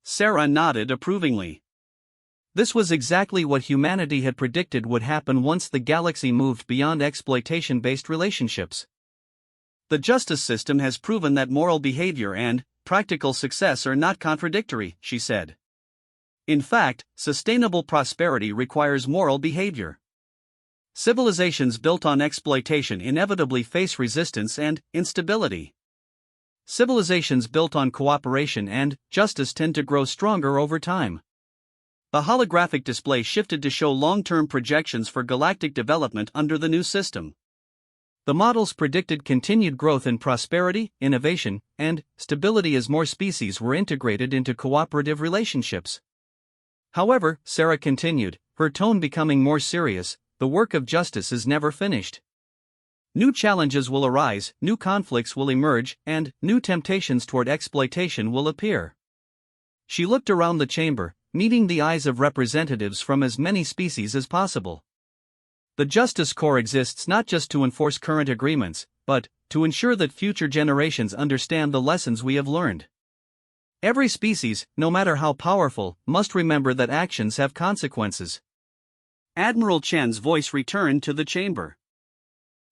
B: Sarah nodded approvingly.
A: This was exactly what humanity had predicted would happen once the galaxy moved beyond exploitation-based relationships.
B: The justice system has proven that moral behavior and practical success are not contradictory, she said. In fact, sustainable prosperity requires moral behavior. Civilizations built on exploitation inevitably face resistance and instability. Civilizations built on cooperation and justice tend to grow stronger over time. The holographic display shifted to show long-term projections for galactic development under the new system. The models predicted continued growth in prosperity, innovation, and stability as more species were integrated into cooperative relationships. However, Sarah continued, her tone becoming more serious, the work of justice is never finished. New challenges will arise, new conflicts will emerge, and new temptations toward exploitation will appear. She looked around the chamber, meeting the eyes of representatives from as many species as possible. The Justice Corps exists not just to enforce current agreements, but to ensure that future generations understand the lessons we have learned. Every species, no matter how powerful, must remember that actions have consequences. Admiral Chen's voice returned to the chamber.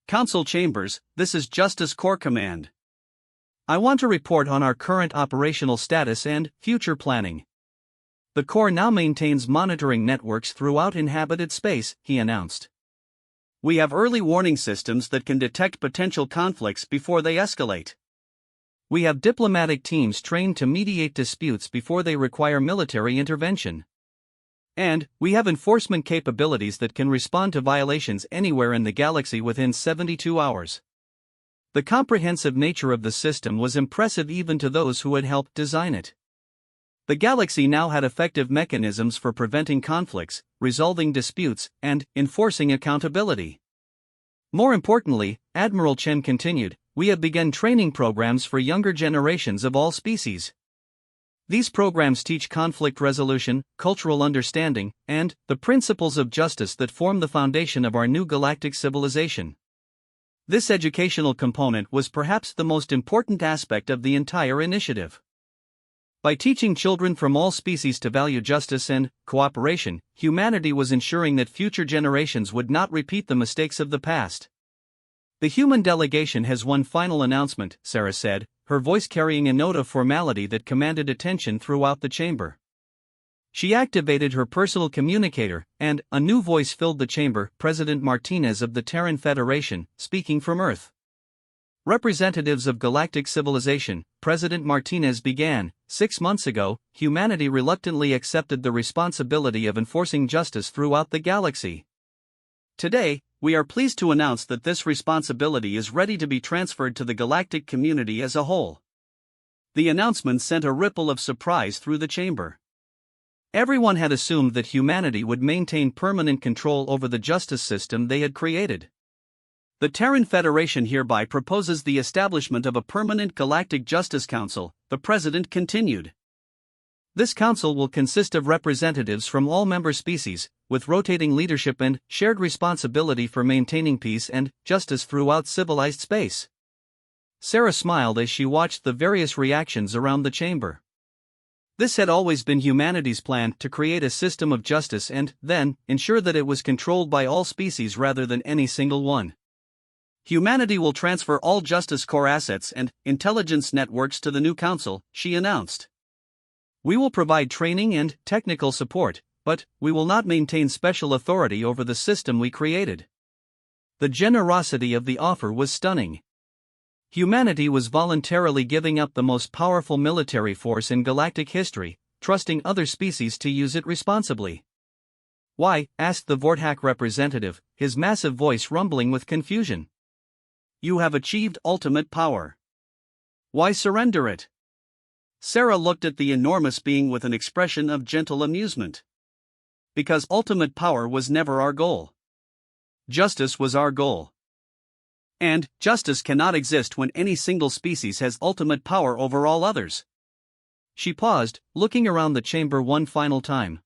B: Council Chambers, this is Justice Corps Command.
A: I want to report on our current operational status and future planning. The Corps now maintains monitoring networks throughout inhabited space, he announced.
B: We have early warning systems that can detect potential conflicts before they escalate.
A: We have diplomatic teams trained to mediate disputes before they require military intervention. And we have enforcement capabilities that can respond to violations anywhere in the galaxy within 72 hours. The comprehensive nature of the system was impressive even to those who had helped design it. The galaxy now had effective mechanisms for preventing conflicts, resolving disputes, and enforcing accountability. More importantly, Admiral Chen continued, we have begun training programs for younger generations of all species. These programs teach conflict resolution, cultural understanding, and the principles of justice that form the foundation of our new galactic civilization. This educational component was perhaps the most important aspect of the entire initiative. By teaching children from all species to value justice and cooperation, humanity was ensuring that future generations would not repeat the mistakes of the past. The human delegation has one final announcement, Sarah said, her voice carrying a note of formality that commanded attention throughout the chamber. She activated her personal communicator, and a new voice filled the chamber, President Martinez of the Terran Federation, speaking from Earth. Representatives of galactic civilization, President Martinez began, 6 months ago, humanity reluctantly accepted the responsibility of enforcing justice throughout the galaxy. Today,
B: we are pleased to announce that this responsibility is ready to be transferred to the galactic community as a whole. The announcement sent a ripple of surprise through the chamber. Everyone had assumed that humanity would maintain permanent control over the justice system they had created. The Terran Federation hereby proposes the establishment of a permanent Galactic Justice Council, the President continued. This council will consist of representatives from all member species, with rotating leadership and shared responsibility for maintaining peace and justice throughout civilized space. Sarah smiled as she watched the various reactions around the chamber. This had always been humanity's plan, to create a system of justice and, then, ensure that it was controlled by all species rather than any single one. Humanity will transfer all Justice Corps assets and intelligence networks to the new council, she announced. We will provide training and technical support, but we will not maintain special authority over the system we created. The generosity of the offer was stunning. Humanity was voluntarily giving up the most powerful military force in galactic history, trusting other species to use it responsibly. Why? Asked the Vortak representative, his massive voice rumbling with confusion. You have achieved ultimate power. Why surrender it? Sarah looked at the enormous being with an expression of gentle amusement. Because ultimate power was never our goal. Justice was our goal. And justice cannot exist when any single species has ultimate power over all others. She paused, looking around the chamber one final time.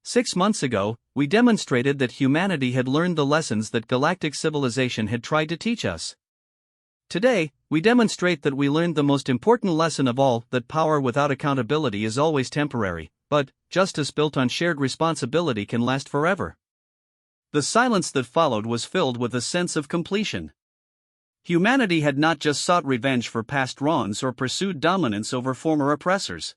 B: 6 months ago, we demonstrated that humanity had learned the lessons that galactic civilization had tried to teach us. Today, we demonstrate that we learned the most important lesson of all, that power without accountability is always temporary, but justice built on shared responsibility can last forever. The silence that followed was filled with a sense of completion. Humanity had not just sought revenge for past wrongs or pursued dominance over former oppressors.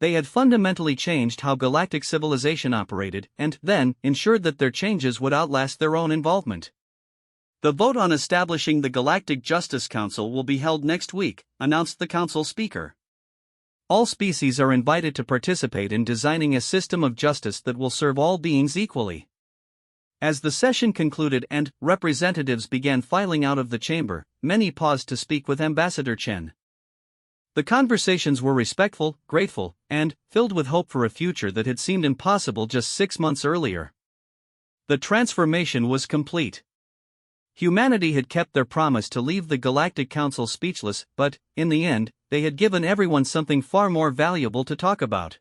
B: They had fundamentally changed how galactic civilization operated, and then ensured that their changes would outlast their own involvement. The vote on establishing the Galactic Justice Council will be held next week, announced the council speaker. All species are invited to participate in designing a system of justice that will serve all beings equally. As the session concluded and representatives began filing out of the chamber, many paused to speak with Ambassador Chen. The conversations were respectful, grateful, and filled with hope for a future that had seemed impossible just 6 months earlier. The transformation was complete. Humanity had kept their promise to leave the Galactic Council speechless, but, in the end, they had given everyone something far more valuable to talk about.